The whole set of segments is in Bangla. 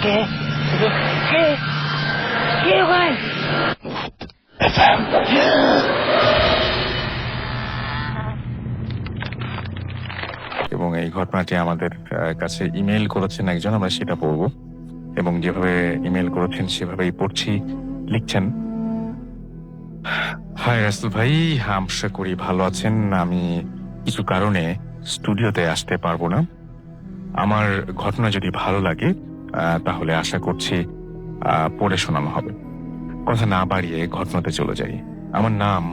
কে কে কে ওখানে? এবং এই ঘটনাটি আমাদের কাছে ইমেল করেছেন একজন, আমরা সেটা পড়ব এবং যেভাবে ইমেল করেছেন সেভাবেই পড়ছি। লিখছেন, হাই রাসেল ভাই, আশা করি ভালো আছেন। আমি কিছু কারণে স্টুডিওতে আসতে পারবো না। আমার ঘটনা যদি ভালো লাগে তাহলে আশা করছি পড়ে শোনানো হবে। কথা না বাড়িয়ে ঘটনাতে চলে যাই। আমার নাম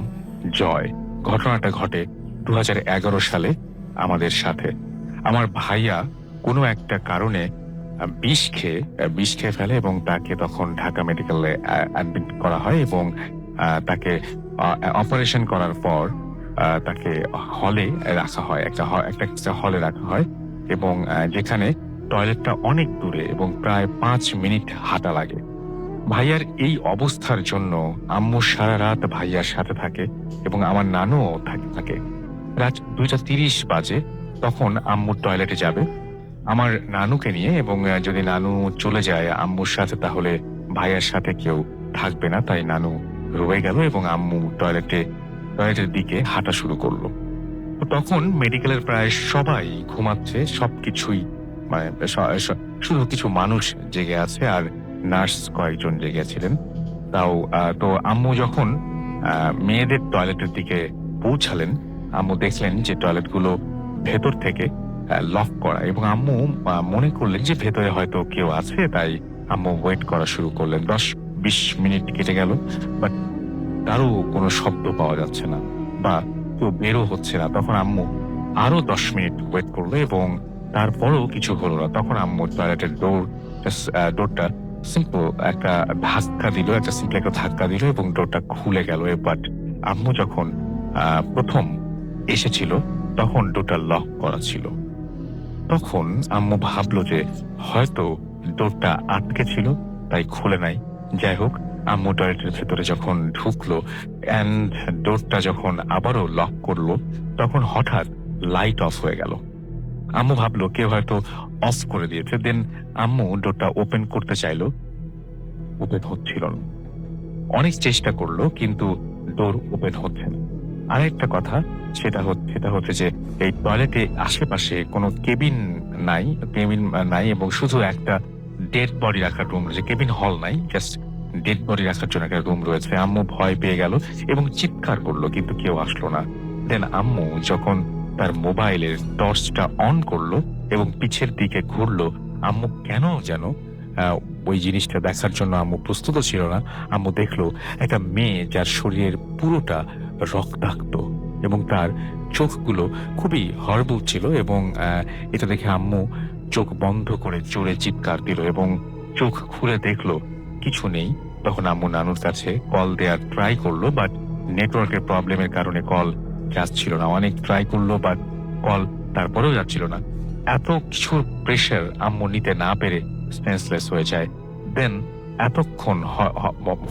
জয়। ঘটনাটা ঘটে 2011 সালে আমাদের সাথে। আমার ভাইয়া কোনো একটা কারণে বিষ খেয়ে ফেলে এবং তাকে তখন ঢাকা মেডিকেলে অ্যাডমিট করা হয় এবং তাকে অপারেশন করার পর তাকে হলে রাখা হয়, একটা হলে রাখা হয় এবং যেখানে টয়লেটটা অনেক দূরে এবং প্রায় 5 মিনিট হাঁটা লাগে। ভাইয়ার এই অবস্থার জন্য আম্মু সারা রাত ভাইয়ার সাথে থাকে এবং আমার নানুও থাকে। রাত 2:30 বাজে, তখন আম্মু টয়লেটে যাবে আমার নানুকে নিয়ে, এবং যদি নানু চলে যায় আম্মুর সাথে তাহলে ভাইয়ার সাথে কেউ থাকবে না, তাই নানু রয়ে গেল এবং আম্মু টয়লেটের দিকে হাঁটা শুরু করলো। তখন মেডিকেলের প্রায় সবাই ঘুমাচ্ছে, সবকিছুই মানে শুধু কিছু মানুষ জেগে আছে আর নার্স কয়েকজন জেগে ছিলেন। তাও তো আম্মু যখন মেয়েদের টয়লেটের দিকে পৌঁছালেন, আম্মু দেখলেন যে টয়লেটগুলো ভেতর থেকে লক করা এবং আম্মু মনে করলেন যে ভেতরে হয়তো কেউ আছে, তাই আম্মু ওয়েট করা শুরু করলেন। 10-20 মিনিট কেটে গেল, বাট তারও কোনো শব্দ পাওয়া যাচ্ছে না বা কেউ বেরো হচ্ছে না। তখন আম্মু আরো 10 মিনিট ওয়েট করলো এবং তারপরেও কিছু হলো না। তখন আম্মু টয়লেটের ডোরটা সিম্পল একটা ধাক্কা দিল এবং ডোরটা খুলে গেল। বাট আম্মু যখন প্রথম এসেছিল তখন ডোরটা লক করা ছিল। তখন আম্মু ভাবলো যে হয়তো ডোরটা আটকে ছিল তাই খুলে নাই। যাই হোক, আম্মু টয়লেটের ভেতরে যখন ঢুকলো অ্যান্ড ডোরটা যখন আবারও লক করলো, তখন হঠাৎ লাইট অফ হয়ে গেল। আম্মু ভাবলো কেউ হয়তো অফ করে দিয়েছে। দেন আম্মু ডোরটা ওপেন করতে চাইলো, ওপেন হচ্ছিল না। অনেক চেষ্টা করলো কিন্তু ডোর ওপেন হচ্ছে না। আরেকটা কথা, সেটা হচ্ছে যে এই টয়লেটে আশেপাশে কোনো কেবিন নাই এবং শুধু একটা ডেড বডি রাখার রুম রয়েছে। কেবিন হল নাই, জাস্ট ডেড বডি রাখার জন্য একটা রুম রয়েছে। আম্মু ভয় পেয়ে গেল এবং চিৎকার করলো কিন্তু কেউ আসলো না। দেন আম্মু যখন তার মোবাইলের টর্চটা অন করলো এবং পিছের দিকে ঘুরলো, আম্মু কেন যেন ওই জিনিসটা দেখার জন্য আম্মু প্রস্তুত ছিল না। আম্মু দেখলো একটা মেয়ে যার শরীরের পুরোটা রক্তাক্ত এবং তার চোখগুলো খুবই হরবল ছিল এবং এটা দেখে আম্মু চোখ বন্ধ করে জোরে চিৎকার দিল এবং চোখ খুলে দেখলো কিছু নেই। তখন আম্মু নানুর কাছে কল দেওয়ার ট্রাই করলো, বাট নেটওয়ার্কের প্রবলেমের কারণে কল যাচ্ছিল না। অনেক ট্রাই করলো বাট কল তারপরেও যাচ্ছিল না। এত কিছুর প্রেশার আম্মু নিতে না পেরে সেন্সলেস হয়ে যায়। দেন এতক্ষণ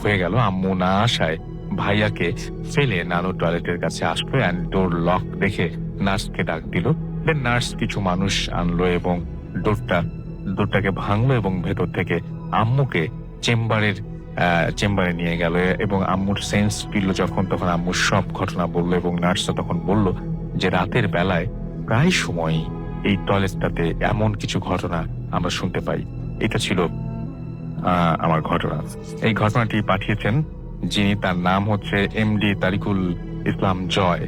হয়ে গেল, আম্মু না আসায় ভাইয়াকে ফেলে নানু টয়লেটের কাছে আসলো অ্যান্ড ডোর লক দেখে নার্সকে ডাক দিল। দেন নার্স কিছু মানুষ আনলো এবং ডোরটাকে ভাঙলো এবং ভেতর থেকে আম্মুকে চেম্বারে নিয়ে গেল এবং আম্মুর সেন্স ফিরল যখন, তখন আম্মুর সব ঘটনা বললো এবং নার্সটা তখন বলল যে রাতের বেলায় প্রায় সময়ই এই টয়লেটটাতে এমন কিছু ঘটনা আমরা শুনতে পাই। এটা ছিল আমার ঘটনা। এই ঘটনাটি পাঠিয়েছেন যিনি, তার নাম হচ্ছে এমডি তারিকুল ইসলাম জয়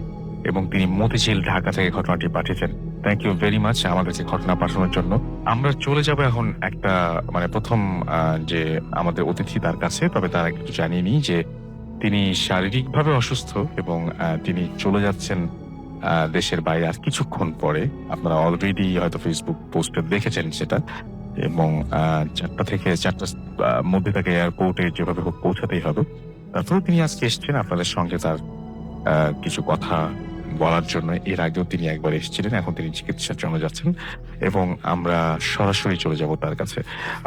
এবং তিনি মতিঝিল, ঢাকা থেকে ঘটনাটি পাঠিয়েছেন। থ্যাংক ইউ ভেরি মাচ আমাদেরকে ঘটনা পাঠানোর জন্য। আমরা চলে যাব এখন একটা প্রথম যে আমাদের অতিথি তার কাছে। তবে তার একটু জানিয়ে নিই যে তিনি শারীরিকভাবে অসুস্থ এবং তিনি চলে যাচ্ছেন দেশের বাইরে আর কিছুক্ষণ পরে। আপনারা অলরেডি হয়তো ফেসবুক পোস্টে দেখেছেন সেটা, এবং 4টা থেকে 4টার মধ্যে তাকে এয়ারপোর্টে যেভাবে হোক পৌঁছাতেই হবে। তারপরেও তিনি আজকে এসছেন আপনাদের সঙ্গে তার কিছু কথা বলার জন্য। এর আগেও তিনি একবার এসেছিলেন, এখন তিনি চিকিৎসার জন্য যাচ্ছেন এবং আমরা সরাসরি চলে যাব তার কাছে।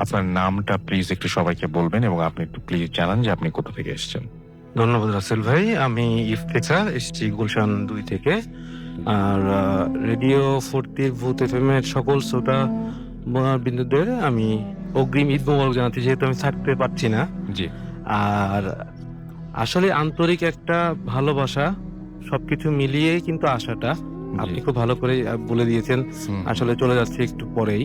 আপনার নামটা প্লিজ একটু সবাইকে বলবেন এবং আপনি একটু প্লিজ জানান যে আপনি কোথা থেকে এসেছেন। ধন্যবাদ রাসেল ভাই। আমি ইফতেখার, এসেছি গুলশান 2 থেকে। আর রেডিও 40 ভূত এফএম এর সকল শ্রোতা বিন্দুদের আমি অগ্রিম ঈদ মোবারক জানাচ্ছি, যেহেতু আমি থাকতে পারছি না। জি আর আসলে আন্তরিক একটা ভালোবাসা, সবকিছু মিলিয়েই কিন্তু আশাটা আপনি খুব ভালো করে বলে দিয়েছেন। আসলে চলে যাচ্ছে একটু পরেই।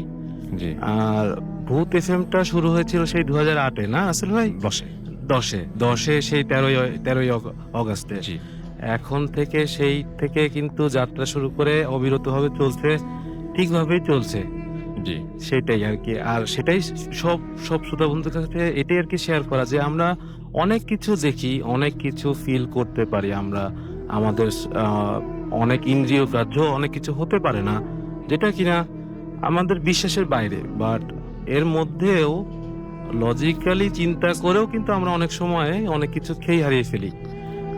জি আর ভূত এফএমটা শুরু হয়েছিল সেই 2008-এ না আসল ভাই? দশে সেই 13ই অগাস্টে। জি এখন থেকে সেই থেকে কিন্তু যাত্রা শুরু করে অবিরতভাবে চলছে, ঠিকভাবেই চলছে। জি সেটাই আর কি। আর সেটাই সব সব শ্রোতা বন্ধুদের কাছে এটাই আর কি শেয়ার করা, যে আমরা অনেক কিছু দেখি, অনেক কিছু ফিল করতে পারি আমরা। আমাদের অনেক ইন্দ্রিয় গ্রাহ্য অনেক কিছু হতে পারে না, যেটা কিনা আমাদের বিশ্বাসের বাইরে। বাট এর মধ্যেও লজিক্যালি চিন্তা করেও কিন্তু আমরা অনেক সময় অনেক কিছু খেয়ে হারিয়ে ফেলি।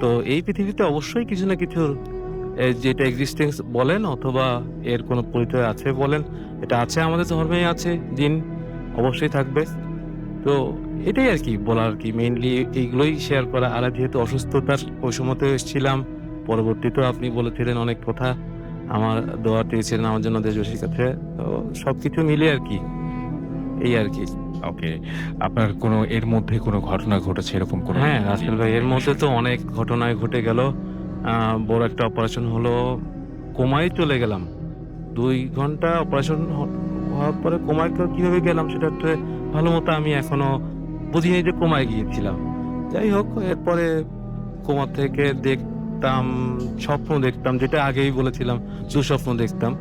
তো এই পৃথিবীতে অবশ্যই কিছু না কিছু, যেটা এক্সিস্টেন্স বলেন অথবা এর কোনো পরিচয় আছে বলেন, এটা আছে, আমাদের ধর্মেই আছে, জিন অবশ্যই থাকবে। তো এটাই আর কি বলার, আর কি মেইনলি এইগুলোই শেয়ার করা। আর যেহেতু অসুস্থতার ওই সময়তে এসেছিলাম, পরবর্তীতেও আপনি বলেছিলেন অনেক কথা, আমার দোয়া চেয়েছিলেন আমার জন্য দেশবাসীর কাছে। তো সবকিছু মিলে আর কি, এই আর কি। ওকে, আপনার কোনো এর মধ্যে কোনো ঘটনা ঘটেছে এরকম কোনো? হ্যাঁ রাসেল ভাই, এর মধ্যে তো অনেক ঘটনায় ঘটে গেল। বড় একটা অপারেশন হলো, কোমায় চলে গেলাম। 2 ঘন্টা অপারেশন হওয়ার পরে কোমায় কিভাবে গেলাম সেটা তো ভালো মতো আমি এখনো বুঝিনি যে কোমায় গিয়েছিলাম। যাই হোক, এরপরে কোমা থেকে দেখতাম, স্বপ্ন দেখতাম, যেটা আগেই বলেছিলাম দুঃস্বপ্ন দেখতাম।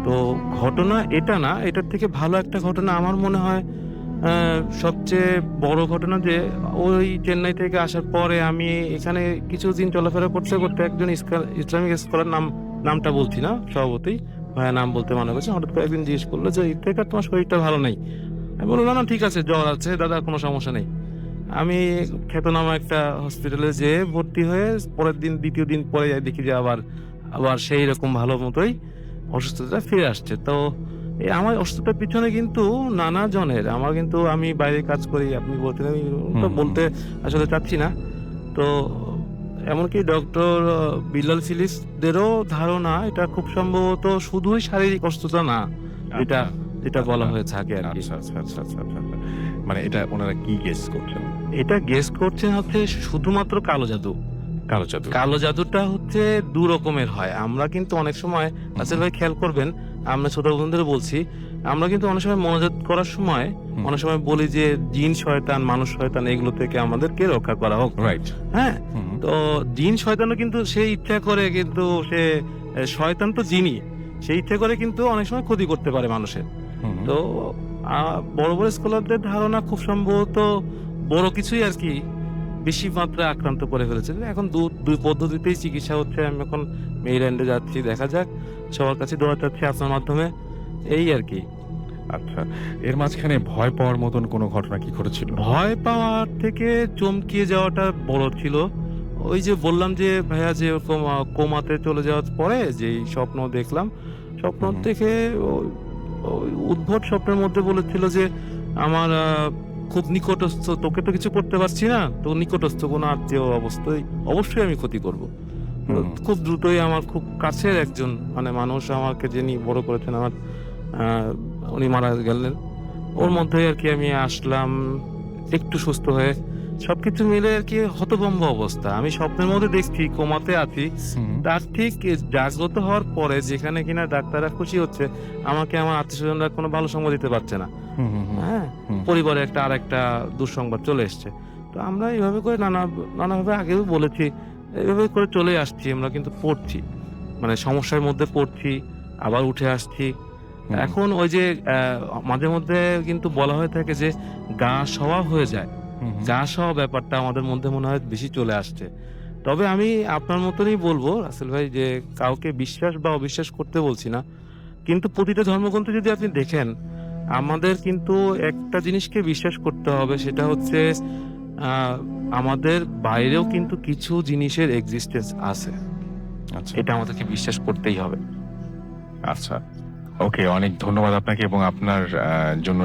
তো ঘটনা এটা না, এটার থেকে ভালো একটা ঘটনা আমার মনে হয়, সবচেয়ে বড় ঘটনা যে ওই চেন্নাই থেকে আসার পরে আমি এখানে কিছুদিন চলাফেরা করতে করতে একজন ইসলামিক স্কলার, নামটা বলছি না স্বভাবতই, ভাইয়া নাম বলতে মানা করছে, হঠাৎ করে একদিন জিজ্ঞেস করলো যে ইফতেখার তোমার শরীরটা ভালো নেই। আমি বললাম না ঠিক আছে, জ্বর আছে দাদা, কোনো সমস্যা নেই। আমি খ্যাতনামা একটা হসপিটালে যেয়ে ভর্তি হয়ে পরের দিন, দ্বিতীয় দিন পরে যাই, দেখি যে আবার আবার সেই রকম ভালো মতোই অসুস্থতা ফিরে আসছে। তো এই আমার অসুস্থতার পিছনে কিন্তু নানা জনের, আমার কিন্তু আমি বাইরে কাজ করি, আপনি বলতেন, আমি তো বলতে আসলে চাচ্ছি না। তো এমনকি ডক্টর বিল্লাল ফিলিপসদেরও ধারণা এটা খুব সম্ভবত শুধুই শারীরিক অসুস্থতা না, যেটা বলা হয়ে থাকে আর কি। মানে এটা ওনারা কি গেস করছেন? এটা গেস করছেন হচ্ছে শুধুমাত্র কালো জাদু। কালো জাদুটা হচ্ছে 2 রকমের হয়। আমরা কিন্তু অনেক সময় আসলে ভাই খেয়াল করবেন, আমরা ছোট বন্ধুদের বলছি, আমরা কিন্তু অনেক সময় মনোযোগ করার সময় অনেক সময় বলি যে জিন শয়তান, মানুষ শয়তান, এগুলো থেকে আমাদেরকে রক্ষা করা হোক। রাইট। হ্যাঁ, তো জিন শয়তানও কিন্তু সে ইচ্ছা করে, কিন্তু সে শয়তান তো জিনই, সে ইচ্ছা করে কিন্তু অনেক সময় ক্ষতি করতে পারে মানুষের। তো বড় বড় স্কলারদের ধারণা খুব সম্ভবত বড় কিছুই আর কি বেশি মাত্রায় আক্রান্ত করে ফেলেছে। এখন দুই পদ্ধতিতেই চিকিৎসা হচ্ছে। আমি এখন মেইল্যান্ডে যাচ্ছি, দেখা যাক, সবার কাছে দোয়া চাচ্ছি আপনার মাধ্যমে, এই আর কি। আচ্ছা, এর মাঝখানে ভয় পাওয়ার মতন কোনো ঘটনা কি ঘটেছিল? ভয় পাওয়ার থেকে চমকিয়ে যাওয়াটা বড় ছিল। ওই যে বললাম যে ভাইয়া, যে কোমাতে চলে যাওয়ার পরে যে স্বপ্ন দেখলাম, স্বপ্ন থেকে ওই উদ্ভট স্বপ্নের মধ্যে বলেছিল যে আমার খুব নিকটস্থ, তোকে তো কিছু করতে পারছি না, তো নিকটস্থ কোনো আত্মীয় অবশ্যই আমি ক্ষতি করব। খুব দ্রুতই আমার খুব কাছের একজন মানে মানুষ, আমাকে যিনি বড় করেছেন, আমার উনি মারা গেলেন। ওর মধ্যে আর কি আমি আসলাম একটু সুস্থ হয়ে, সবকিছু মিলে আর কি হতভম্ব অবস্থা। আমি স্বপ্নের মধ্যে দেখছি কোমাতে আছি, তার ঠিক জাগ্রত হওয়ার পরে যেখানে কিনা ডাক্তাররা খুশি হচ্ছে, আমাকে আমার আত্মীয় স্বজনরা কোনো ভালো সংবাদ দিতে পারছে না। হ্যাঁ, পরিবারে আর একটা দুঃসংবাদ চলে এসছে। তো আমরা এইভাবে করে নানাভাবে আগেও বলেছি, এইভাবে করে চলে আসছি। আমরা কিন্তু পড়ছি, মানে সমস্যার মধ্যে পড়ছি, আবার উঠে আসছি। এখন ওই যে মাঝে মধ্যে কিন্তু বলা হয়ে থাকে যে গা সওয়া হয়ে যায়, গা সওয়া ব্যাপারটা আমাদের মধ্যে মনে হয় বেশি চলে আসছে। তবে আমি আপনার মতনই বলবো রাসেল ভাই, যে কাউকে বিশ্বাস বা অবিশ্বাস করতে বলছি না, কিন্তু প্রতিটা ধর্মগ্রন্থে যদি আপনি দেখেন, আমাদের কিন্তু একটা জিনিসকে বিশ্বাস করতে হবে, সেটা হচ্ছে আমাদের বাইরেও কিন্তু কিছু জিনিসের এক্সিস্টেন্স আছে। আচ্ছা, এটা আমাদেরকে বিশ্বাস করতেই হবে। আচ্ছা, ওকে, অনেক ধন্যবাদ আপনাকে, এবং আপনার জন্য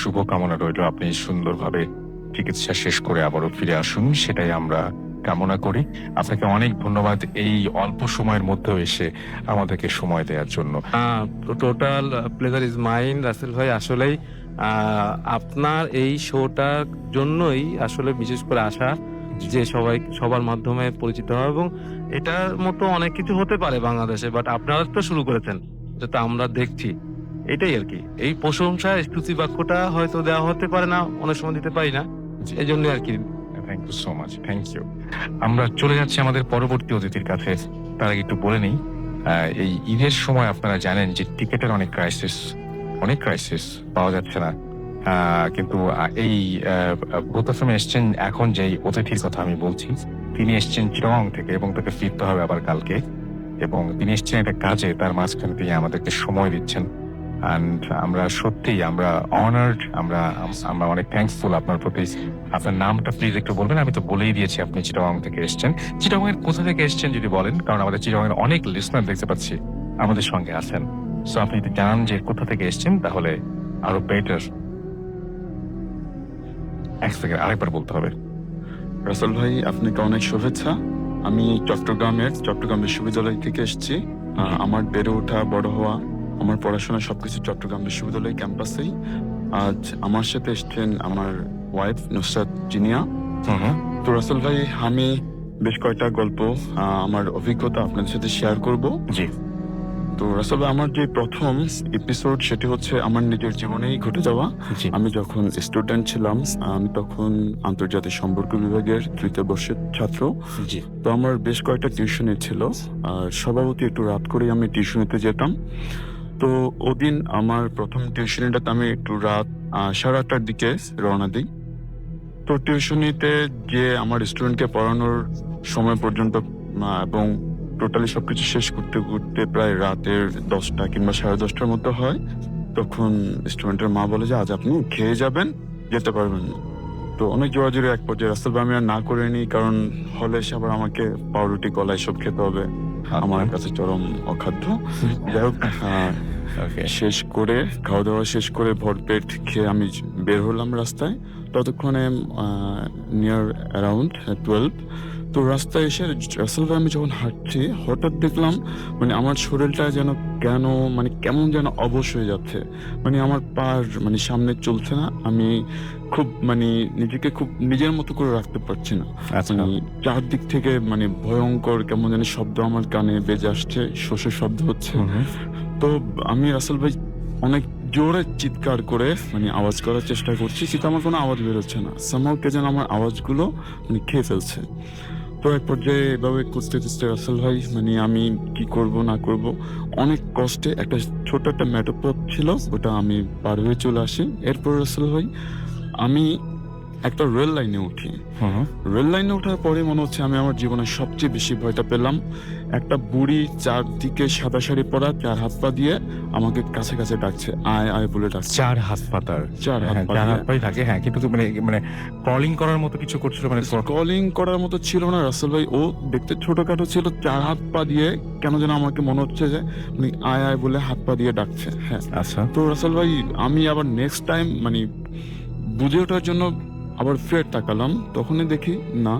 শুভ কামনা রইল। আপনি সুন্দরভাবে চিকিৎসা শেষ করে আবারও ফিরে আসুন, সেটাই আমরা কামনা করি। আপনাকে অনেক ধন্যবাদ এই অল্প সময়ের মধ্যেও এসে আমাদেরকে সময় দেওয়ার জন্য। Total pleasure is mine Rasel ভাই। আসলেই আপনার এই শোটার জন্যই আসলে বিশেষ করে আসা, যে সবার মাধ্যমে পরিচিত হয়, এবং এটার মতো অনেক কিছু হতে পারে বাংলাদেশে, বাট আপনারা তো শুরু করেছেন, যেটা আমরা দেখছি। এটাই আর কি, এই প্রশংসা স্তুতি বাক্যটা হয়তো দেওয়া হতে পারে না, অনেক সময় দিতে পারি না, এই জন্য আর কি। Thank you so much, thank you. আমরা চলে যাচ্ছি আমাদের পরবর্তী অতিথির কাছে। তার আগে একটু বলে নেই, এই ঈদের সময় আপনারা জানেন যে টিকেটের অনেক ক্রাইসিস, পাওয়া যাচ্ছে না। কিন্তু এই প্রথমে এসছেন, এখন যেই অতিথির কথা আমি বলছি, তিনি এসছেন চিটাগং থেকে এবং তাকে ফিরতে হবে আবার কালকে, এবং তিনি এসছেন একটা কাজে, তার মাঝখানে তিনি আমাদেরকে সময় দিচ্ছেন। অ্যান্ড আমরা সত্যিই আমরা অনার্ড, আমরা অনেক থ্যাঙ্কফুল আপনার প্রতি। আপনার নামটা প্লিজ একটু বলবেন। আমি তো বলেই দিয়েছি আপনি চিটাগং থেকে এসছেন। চিটাগং এর কোথা থেকে এসছেন যদি বলেন, কারণ আমাদের চিটাগং এর অনেক লিসনার দেখতে পাচ্ছি আমাদের সঙ্গে আছেন। সো আপনি যদি জানান যে কোথা থেকে এসছেন তাহলে আরো বেটার। এক সেকেন্ড, আরেকবার বলতে হবে। রাসেল ভাই, আপনাকে অনেক শুভেচ্ছা। আমি চট্টগ্রাম বিশ্ববিদ্যালয় থেকে এসেছি। আমার বেড়ে ওঠা, বড় হওয়া, আমার পড়াশোনা সবকিছু চট্টগ্রাম বিশ্ববিদ্যালয় ক্যাম্পাসেই। আজ আমার সাথে এসছেন আমার ওয়াইফ নুসরাত জিনিয়া। তো রাসেল ভাই, আমি বেশ কয়েকটা গল্প, আমার অভিজ্ঞতা আপনাদের সাথে শেয়ার করব। জি। তো রাসেল ভাই, আমার যে প্রথম এপিসোড সেটি হচ্ছে আমার নিজের জীবনেই ঘটে যাওয়া। জি। আমি যখন স্টুডেন্ট ছিলাম, আমি তখন আন্তর্জাতিক সম্পর্ক বিভাগের 3য় বর্ষের ছাত্র। জি। তো আমার বেশ কয়েকটা টিউশনি ছিল, আর স্বভাবতই একটু রাত করে আমি টিউশনিতে যেতাম। তো ওদিন আমার প্রথম টিউশনিটাতে আমি একটু রাত 8:30টার দিকে রওনা দিই। তো টিউশনিতে যে আমার স্টুডেন্টকে পড়ানোর সময় পর্যন্ত এবং টোটালি সবকিছু শেষ করতে করতে প্রায় রাতের 10টা কিংবা 10:30টার মতো হয়। তখন স্টুডেন্টের মা বলে যে আজ আপনি খেয়ে যাবেন, যেতে পারবেন না। তো অনেক জোরাজোরি এক পর্যায়ে রাস্তার আমি আর না করে নিই, কারণ হলে এসে আবার আমাকে পাউরুটি কলা এসব খেতে হবে, আমার কাছে চরম অখাদ্য। যাই হোক, শেষ করে খাওয়া দাওয়া শেষ করে ভরপেট খেয়ে আমি বের হলাম রাস্তায়। ততক্ষণে নিয়ার অ্যারাউন্ড 12। তো রাস্তায় এসে রাসেল ভাই, আমি যখন হাঁটছি হঠাৎ দেখলাম আমার শরীরটা যেন কেমন যেন অবশ হয়ে যাচ্ছে। আমার পার সামনে চলছে না। আমি খুব নিজেকে খুব নিজের মতো করে রাখতে পারছি না। চারদিক থেকে ভয়ঙ্কর কেমন যেন শব্দ আমার কানে বেজে আসছে, শোষের শব্দ হচ্ছে। তো আমি রাসেল ভাই অনেক জোরে চিৎকার করে আওয়াজ করার চেষ্টা করছি, কিন্তু আমার কোনো আওয়াজ বেরোচ্ছে না। সামহাও কে যেন আমার আওয়াজগুলো খেয়ে ফেলছে। তো এক পর্যায়ে এভাবে খুঁজতে রাসেল ভাই আমি কি করব না করব, অনেক কষ্টে একটা ছোট একটা মেঠোপথ ছিল, ওটা আমি পার হয়ে চলে আসি। এরপর রাসেল ভাই আমি একটা রেল লাইনে উঠি। রেল লাইনে ওঠার পরে মনে হচ্ছে আমি আমার জীবনের সবচেয়ে বেশি ভয়টা পেলাম। একটা বুড়ি চারদিকে সাদা শাড়ি পরা, 4 হাত পা দিয়ে আমাকে কাছে কাছে ডাকছে, আয় আয় বলে ডাকছে। 4 হাত পাতার 4 হাত পাই থাকে। হ্যাঁ, কিন্তু কলিং করার মতো কিছু করছিল, কলিং করার মতো ছিল না রাসেল ভাই। ও দেখতে ছোটখাটো ছিল, 4 হাত পা দিয়ে কেন যেন আমাকে মনে হচ্ছে যে আয় আয় বলে হাত পা দিয়ে ডাকছে। হ্যাঁ, আচ্ছা। তো রাসেল ভাই আমি আবার নেক্সট টাইম বুঝে ওঠার জন্য আবার ফের তাকালাম, তখনই দেখি না,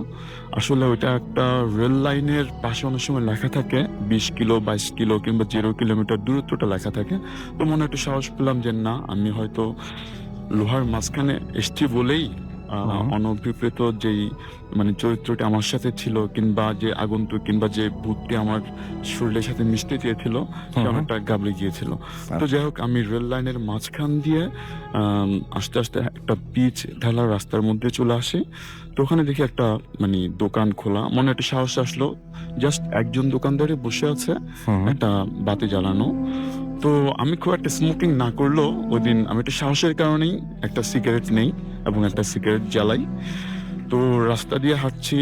আসলে ওইটা একটা রেল লাইনের পাশে অনেক সময় লেখা থাকে 20 কিলো 22 কিলো কিংবা 0 কিলোমিটার দূরত্বটা লেখা থাকে। তো মনে একটু সাহস পেলাম যে না, আমি হয়তো লোহার মাঝখানে এসছি বলেই অনভিপ্রেত যেই চরিত্রটি আমার সাথে ছিল, কিংবা যে আগন্তুক কিংবা যে ভূতটি আমার শরীরের সাথে মিশতে চেয়েছিল, অনেকটা গাবড়ে গিয়েছিল। তো যাই হোক, আমি রেল লাইনের মাঝখান দিয়ে আস্তে আস্তে একটা পিচ ঢালা রাস্তার মধ্যে চলে আসি। তো ওখানে দেখি একটা দোকান খোলা, মনে একটা সাহস আসলো। জাস্ট একজন দোকানদারে বসে আছে, একটা বাতি জ্বালানো। তো আমি খুব একটা স্মোকিং না করলেও ওই দিন আমি একটু সাহসের কারণেই একটা সিগারেট নেই এবং একটা সিগারেট জ্বালাই। তো রাস্তা দিয়ে হাঁটছি,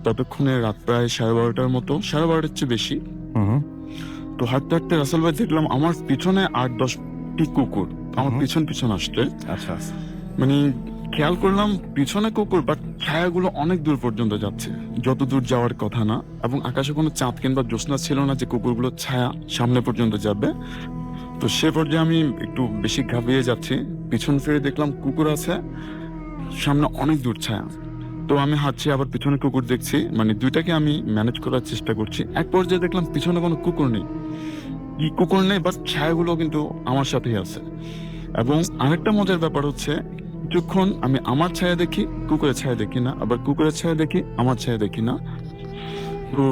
ততক্ষণে রাত প্রায় 12:30টার মতো, 12:30টার চেয়ে বেশি। তো হাঁটতে হাঁটতে রাসেল ভাই দেখলাম আমার পিছনে 8-10টি কুকুর আমার পিছন আসছে। আচ্ছা। খেয়াল করলাম পিছনে কুকুর, বাট ছায়াগুলো অনেক দূর পর্যন্ত যাচ্ছে, যত দূর যাওয়ার কথা না, এবং আকাশে কোনো চাঁদ কিংবা জ্যোৎস্না ছিল না যে কুকুরগুলোর ছায়া সামনে পর্যন্ত যাবে। তো সে পর্যায়ে আমি একটু বেশি ঘাবড়িয়ে যাচ্ছি, পিছন ফিরে দেখলাম কুকুর আছে, সামনে অনেক দূর ছায়া। তো তো আমি হাঁটছি, আবার পিছনে কুকুর দেখছি, মানে দুইটাকে আমি ম্যানেজ করার চেষ্টা করছি। এক পর্যায়ে দেখলাম পিছনে কোনো কুকুর নেই, কি কুকুর নেই, বাট ছায়াগুলো কিন্তু আমার সাথেই আছে। এবং আরেকটা মজার ব্যাপার হচ্ছে, কিছুক্ষণ আমি আমার ছায়া দেখি, কুকুরের ছায়া দেখি না, আবার কুকুরের ছায়া দেখি, আমার ছায়া দেখি না। তো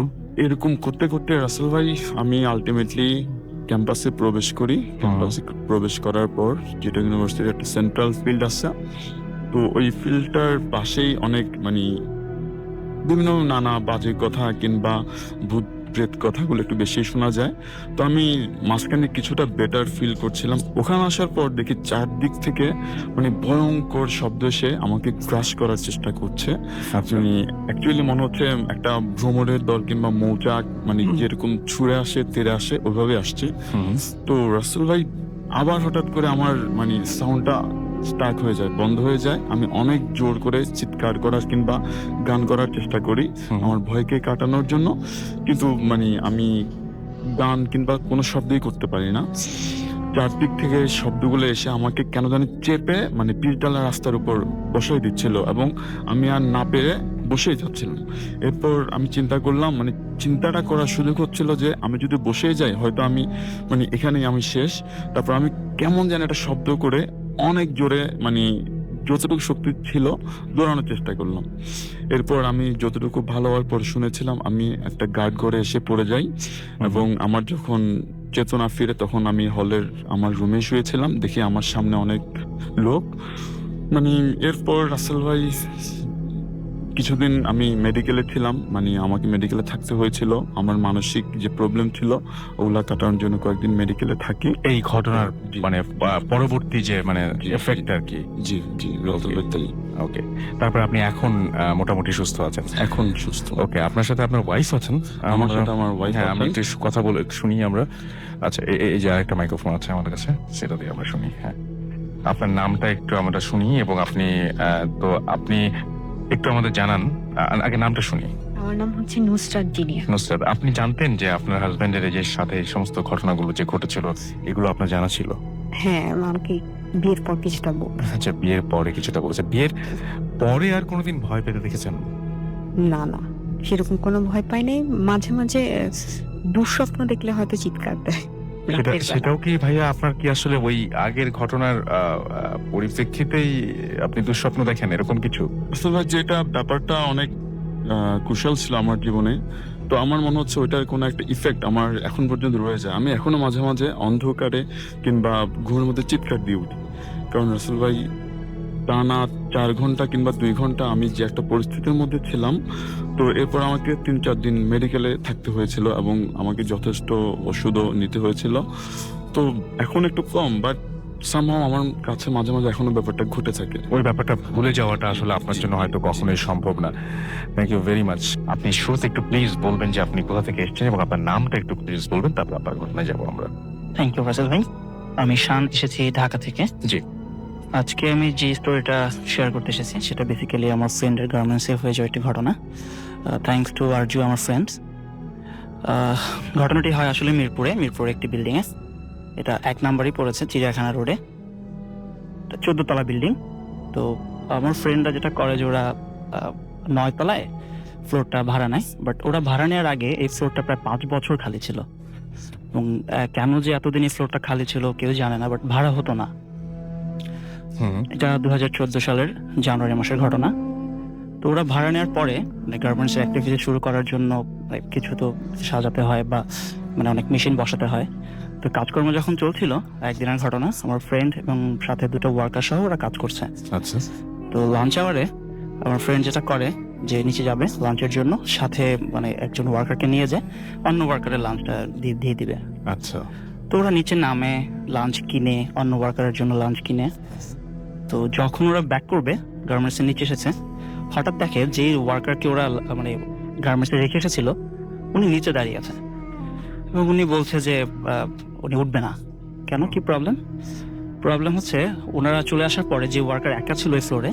এরকম করতে করতে রাসেল ভাই আমি আলটিমেটলি ক্যাম্পাসে প্রবেশ করি। ক্যাম্পাসে প্রবেশ করার পর যেটা ইউনিভার্সিটির একটা সেন্ট্রাল ফিল্ড আছে, তো ওই ফিল্ডটার পাশেই অনেক মানে বিভিন্ন নানা বাজে কথা কিংবা ভূত প্রেত কথাগুলো একটু বেশি শোনা যায়। তো আমি মাঝখানে কিছুটা বেটার ফিল করছিলাম। ওখানে আসার পর দেখি চারদিক থেকে মানে ভয়ঙ্কর শব্দ এসে আমাকে ক্রাশ করার চেষ্টা করছে। আপনি অ্যাকচুয়ালি মনে হচ্ছে একটা ভ্রমণের দল কিংবা মৌচাক মানে যেরকম ছুঁড়ে আসে তেড়ে আসে ওইভাবে আসছে। তো রাসেল ভাই আবার হঠাৎ করে আমার মানে সাউন্ডটা স্টার্ট হয়ে যায়, বন্ধ হয়ে যায়। আমি অনেক জোর করে চিৎকার করার কিংবা গান করার চেষ্টা করি আমার ভয়কে কাটানোর জন্য, কিন্তু মানে আমি গান কিংবা কোনো শব্দই করতে পারি না। চারদিক থেকে শব্দগুলো এসে আমাকে কেন জানি চেপে মানে পিচঢালা রাস্তার উপর বসাই দিচ্ছিল এবং আমি আর না পেরে বসেই যাচ্ছিলাম। এরপর আমি চিন্তা করলাম, মানে চিন্তাটা করার সুযোগ হচ্ছিল যে আমি যদি বসেই যাই হয়তো আমি মানে এখানেই আমি শেষ। তারপর আমি কেমন যেন একটা শব্দ করে অনেক জোরে মানে যতটুকু শক্তি ছিল দৌড়ানোর চেষ্টা করলাম। এরপর আমি যতটুকু ভালো হওয়ার পর শুনেছিলাম আমি একটা গার্ড ঘরে এসে পড়ে যাই এবং আমার যখন চেতনা ফিরে তখন আমি হলের আমার রুমে শুয়েছিলাম। দেখি আমার সামনে অনেক লোক। মানে এরপর রাসেল ভাই কিছুদিন আমি মেডিকেলে ছিলাম, মানে আমাকে মেডিকেলে থাকতে হয়েছিল। আমার মানসিক যে প্রবলেম ছিল ওগুলা কাটানোর জন্য কয়েকদিন মেডিকেলে থাকি। এই ঘটনার জি। মানে পরবর্তী যে মানে এফেক্ট আর কি। জি জি ওকে, তারপর আপনি এখন মোটামুটি সুস্থ আছেন? এখন সুস্থ। ওকে, আপনার সাথে আপনার ওয়াইফ আছেন? আমার সাথে আমার ওয়াইফ হ্যাঁ, আমি একটু কথা বলে শুনি আমরা। আচ্ছা, এই যে আরেকটা মাইক্রোফোন আছে আমাদের কাছে, সেটা দিয়ে আমরা শুনি। হ্যাঁ, আপনার নামটা একটু আমরা শুনি এবং আপনি তো আপনি একটু আমাদের জানান। আগে নামটা শুনি। আমার নাম হচ্ছে নুসরাত জিনিয়া। নুসরাত, আপনি জানতেন যে আপনার হাজবেন্ডের এই যে সাথে এই সমস্ত ঘটনাগুলো যে ঘটেছিল এগুলো আপনার জানা ছিল? হ্যাঁ, আমাকে বিয়ের পর কিছুটা বলবে। আচ্ছা, বিয়ের পরে কিছুটা বলেছে। বিয়ের পরে আর কোনোদিন ভয় পেতে দেখেছেন? না না, সেরকম কোনো ভয় পাই নাই। মাঝে মাঝে দুঃস্বপ্ন দেখলে হয়তো চিৎকার দেয় রাতের বেলা। সেটাও কি ভাইয়া আপনার কি আসলে ওই আগের ঘটনার পরিপ্রেক্ষিতেই আপনি দুঃস্বপ্ন দেখেন এরকম কিছু? আসলে যেটা ব্যাপারটা অনেক কুশল ছিল আমার জীবনে, তো আমার মনে হচ্ছে ওইটার কোনো একটা ইফেক্ট আমার এখন পর্যন্ত রয়ে যায়। আমি এখনো মাঝে মাঝে অন্ধকারে কিংবা ঘুমের মধ্যে চিৎকার দিয়ে উঠি, কারণ রাসেল ভাই টানা 4 ঘন্টা কিংবা 2 ঘন্টা আমি যে একটা পরিস্থিতির মধ্যে ছিলাম, তো এরপর আমাকে 3-4 দিন মেডিকেলে থাকতে হয়েছিল এবং আমাকে যথেষ্ট ওষুধও নিতে হয়েছিল। তো এখন একটু কম, বাট সামহাও আমার কাছে মাঝে মাঝে এখনো ব্যাপারটা ঘটে থাকে। ওই ব্যাপারটা ভুলে যাওয়াটা আসলে আপনার জন্য হয়তো কখনোই সম্ভব না। Thank you very much. আপনি শুরুতে একটু প্লিজ বলবেন যে আপনি কোথা থেকে এসেছেন এবং আপনার নামটা একটু প্লিজ বলবেন, তারপর আপনার ঘটনায় যাবো আমরা। থ্যাংক ইউ রাসেল ভাই। আমি শান, এসেছি ঢাকা থেকে। জি। আজকে আমি যে স্টোরিটা শেয়ার করতে এসেছি সেটা বেসিক্যালি আমার ফ্রেন্ডের গার্মেন্টসে হয়ে যাওয়া একটি ঘটনা। থ্যাংকস টু আরজু, আমার ফ্রেন্ডস। ঘটনাটি হয় আসলে মিরপুরে একটি বিল্ডিংয়ে। এটা 1 নম্বরই পড়েছে, চিড়িয়াখানা রোডে, 14 তলা বিল্ডিং। তো আমার ফ্রেন্ডরা যেটা করে যে ওরা 9 তলায় ফ্লোরটা ভাড়া নেয়, বাট ওরা ভাড়া নেওয়ার আগে এই ফ্লোরটা প্রায় 5 বছর খালি ছিল এবং কেন যে এতদিন এই ফ্লোরটা খালি ছিল কেউ জানে না, বাট ভাড়া হতো না। এটা 2014 সালের জানুয়ারি মাসের ঘটনা। তো ওরা ভাড়া নেওয়ার পরে গার্মেন্টসের অ্যাক্টিভিটি শুরু করার জন্য কিছু তো সাজাতে হয় বা মানে অনেক মেশিন বসাতে হয়। তো কাজকর্ম যখন চলছিল, একদিনের ঘটনা, আমার ফ্রেন্ড এবং সাথে 2টা ওয়ার্কার সহ ওরা কাজ করছে। আচ্ছা। তো লাঞ্চ আওয়ারে আমার ফ্রেন্ড যেটা করে যে নিচে যাবে লাঞ্চের জন্য, সাথে মানে একজন ওয়ার্কারকে নিয়ে যায়, অন্য ওয়ার্কারের লাঞ্চটা দিয়ে দিবে। আচ্ছা। তো ওরা নিচে নামে, লাঞ্চ কিনে, অন্য ওয়ার্কারের জন্য লাঞ্চ কিনে। তো যখন ওরা ব্যাক করবে, গার্মেন্টসের নিচে এসেছে, হঠাৎ দেখে যে ওয়ার্কারকে ওরা মানে গার্মেন্টসে রেখে এসেছিল উনি নিচে দাঁড়িয়ে আছে এবং উনি বলছে যে উনি উঠবে না। কেন, কি প্রবলেম হচ্ছে ওনারা চলে আসার পরে যে ওয়ার্কার একা ছিল এই ফ্লোরে,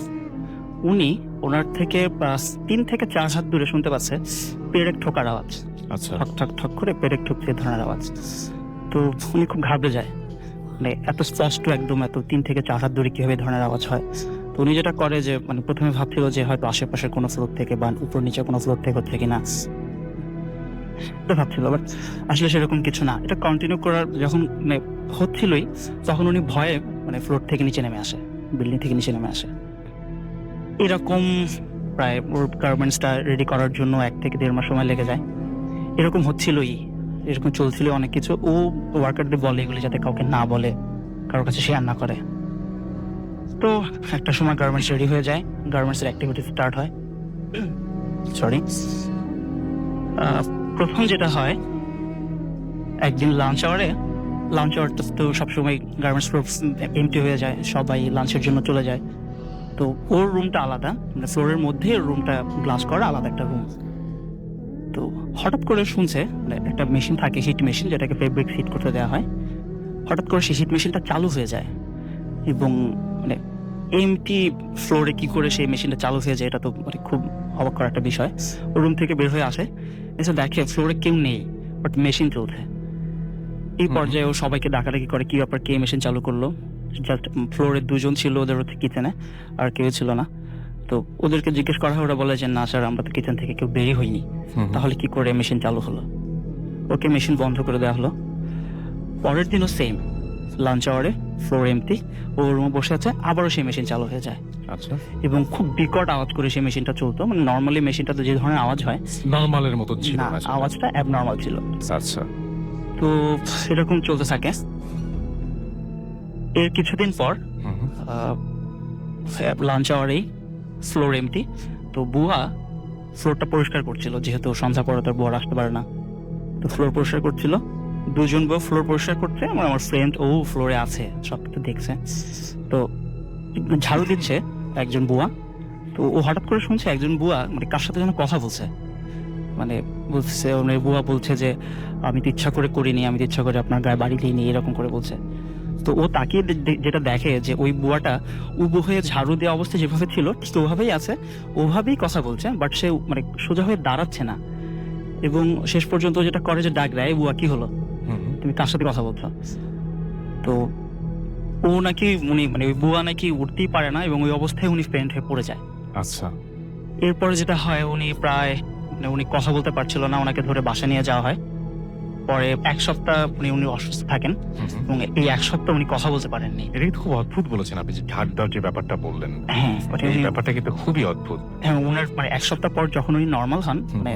উনি ওনার থেকে 3 থেকে 4 হাত দূরে শুনতে পাচ্ছে পেরেক ঠোকার আওয়াজ। আচ্ছা। ঠক ঠক ঠক করে পেরেক ঠুকছে ধরনের আওয়াজ। তো উনি খুব ঘাবড়ে যায়, মানে এত স্পষ্ট একদম, এত 3 থেকে 4 হাত দূরে কিভাবে ধরনের আওয়াজ হয়। তো উনি যেটা করে যে মানে প্রথমে ভাবছিল যে হয়তো আশেপাশের কোনো ফ্লোর থেকে বা উপর নিচে কোনো ফ্লোর থেকে হচ্ছে কিনা, এটা ভাবছিল, বাট আসলে সেরকম কিছু না। এটা কন্টিনিউ করার যখন মানে হচ্ছিলই, তখন উনি ভয়ে মানে ফ্লোর থেকে নিচে নেমে আসে, বিল্ডিং থেকে নিচে নেমে আসে। এরকম প্রায় ওর গার্মেন্টসটা রেডি করার জন্য 1 থেকে 1.5 মাস সময় লেগে যায়। এরকম হচ্ছিলই, এরকম চলছিল অনেক কিছু। ও ওয়ার্কারদের বলে এগুলি যাতে কাউকে না বলে, কারোর কাছে শেয়ার না করে। তো একটা সময় গার্মেন্টস রেডি হয়ে যায়, গার্মেন্টসের অ্যাক্টিভিটি স্টার্ট হয়। সরি, প্রথম যেটা হয়, একদিন লাঞ্চ আওয়ারটা তো সবসময় গার্মেন্টস ফ্লোর এমটি হয়ে যায়, সবাই লাঞ্চের জন্য চলে যায়। তো ওর রুমটা আলাদা, মানে ফ্লোরের মধ্যে রুমটা গ্লাস করা আলাদা একটা রুম। তো হঠাৎ করে শুনছে মানে একটা মেশিন থাকে, হিট মেশিন, যেটাকে ফেব্রিক হিট করতে দেওয়া হয়। হঠাৎ করে সেই হিট মেশিনটা চালু হয়ে যায়, এবং মানে এমটি ফ্লোরে কি করে সেই মেশিনটা চালু হয়ে যায়, এটা তো মানে খুব অবাক করা একটা বিষয়। ও রুম থেকে বের হয়ে আসে, এসে দেখে ফ্লোরে কেউ নেই, বাট মেশিন চলছে। এই পর্যায়ে ও সবাইকে ডাকাডাকি করে, কি ব্যাপার, কে মেশিন চালু করলো। জাস্ট ফ্লোরে 2 জন ছিল, ওদের হচ্ছে কিচেনে, আর কেউ ছিল না। তো ওদেরকে জিজ্ঞেস করা হয়, ওরা বলে যে না স্যার, আমরা তো কিচেন থেকে কেউ বেরিয়ে হইনি, তাহলে কি করে মেশিন চালু হলো। ওকে মেশিন বন্ধ করে দেওয়া হলো। পরের দিনও সেম, লাঞ্চ আওয়ারে ফ্লোর এমটি, ও রুমে বসে আছে, আবারও সেই মেশিন চালু হয়ে যায়, আচ্ছা, এবং খুব বিকট আওয়াজ করে সেই মেশিনটা চলতো। মানে নর্মালি মেশিনটাতে যে ধরনের আওয়াজ হয়, নরমালের মতো ছিল না, না সেটা? আওয়াজটা অ্যাবনর্মাল ছিল। আচ্ছা, তো এরকম চলতে থাকে। এর কিছুদিন পর হুম, লাঞ্চ আওয়ারেই ফ্লোর এমটি, তো বুয়া ফ্লোরটা পরিষ্কার করছিল, যেহেতু সন্ধ্যা পরে তার বুয়া আসতে পারে না। তো ফ্লোর পরিষ্কার করছিল, 2 জন বুয়া ফ্লোর পরিষ্কার করছে, আমার ফ্রেন্ড ও ফ্লোরে আছে, সব কিছু দেখছে। তো ঝাড়ু দিচ্ছে একজন বুয়া, তো ও হঠাৎ করে শুনছে একজন বুয়া মানে কার সাথে যেন কথা বলছে, মানে বলছে, ওনার বুয়া বলছে যে আমি তো ইচ্ছা করে করিনি, আমি তো ইচ্ছা করে আপনার গায়ে বাড়ি দিইনি, এরকম করে বলছে। তো ও তাকিয়ে যেটা দেখে যে ওই বুয়াটা উবু হয়ে ঝাড়ু দেওয়া অবস্থায় যেভাবে ছিল ঠিক ওভাবেই আছে, ওভাবেই কথা বলছে, বাট সে মানে সোজা হয়ে দাঁড়াচ্ছে না। এবং শেষ পর্যন্ত যেটা করে যে ডাক দেয়, বুয়া কি হলো, তুমি কার সাথে কথা বলছো। তো ও নাকি উনি মানে ওই বুয়া নাকি উঠতেই পারে না, এবং ওই অবস্থায় উনি ফেন্ট হয়ে পড়ে যায়। আচ্ছা, এরপরে যেটা হয়, উনি প্রায় মানে উনি কথা বলতে পারছিল না, ওনাকে ধরে বাসা নিয়ে যাওয়া হয়। পরে 1 সপ্তাহ উনি অসুস্থ থাকেন, এবং এই 1 সপ্তাহ উনি কথা বলতে পারেননি। এটা কিন্তু খুব অদ্ভুত বলেছেন আপনি, যে ঝাড় দেওয়ার যে ব্যাপারটা বললেন, হ্যাঁ, এই ব্যাপারটা কিন্তু খুবই অদ্ভুত। হ্যাঁ, ওনার মানে 1 সপ্তাহ পর যখন উনি নর্মাল হন, মানে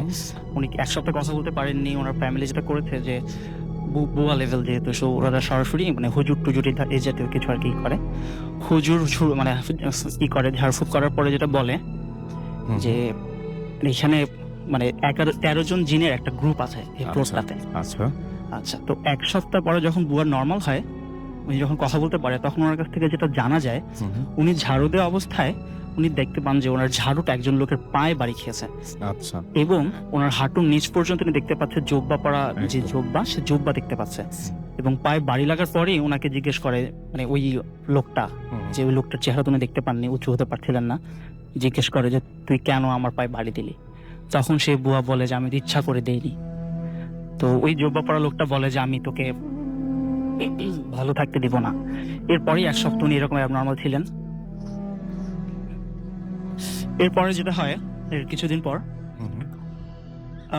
উনি 1 সপ্তাহ কথা বলতে পারেননি। ওনার ফ্যামিলি যেটা করেছে যে বুয়া লেভেল যেহেতু, সো ওরা সরাসরি মানে হুজুর টুজুর এই জাতীয় কিছু আর কি করে, হুজুর মানে কি করে, ঝাড়ফুঁক করার পরে যেটা বলে যে এখানে মানে 13 জন জিনের একটা গ্রুপ আছে এই ফ্লোরটাতে। আচ্ছা, আচ্ছা, তো 1 সপ্তাহ পরে যখন বুয়া নর্মাল হয়, উনি যখন কথা বলতে পারে, তখন ওনার কাছ থেকে যেটা জানা যায়, উনি ঝাড়ু দেওয়া অবস্থায় উনি দেখতে পান যে ওনার ঝাড়ুটা একজন লোকের পায়ে বাড়ি খেয়েছে, আচ্ছা, এবং ওনার হাঁটুর নিচ পর্যন্ত উনি দেখতে পাচ্ছে জোব্বা পরা, যে জোব্বা, সে জোব্বা দেখতে পাচ্ছে। এবং পায়ে বাড়ি লাগার পরেই ওনাকে জিজ্ঞেস করে, মানে ওই লোকটা, যে ওই লোকটার চেহারা তুমি দেখতে পাননি, উঁচু হতে পারছিলেন না, জিজ্ঞেস করে যে তুই কেন আমার পায়ে বাড়ি দিলি। তখন সে বুয়া বলে যে আমি তো ইচ্ছা করে দেইনি। তো ওই জোব্বা পরা লোকটা বলে যে আমি তোকে ভালো থাকতে দিব না। এরপরেই 1 সপ্তাহ উনি এরকম অ্যাবনর্মাল ছিলেন। এরপরে যেটা হয়, এর কিছুদিন পর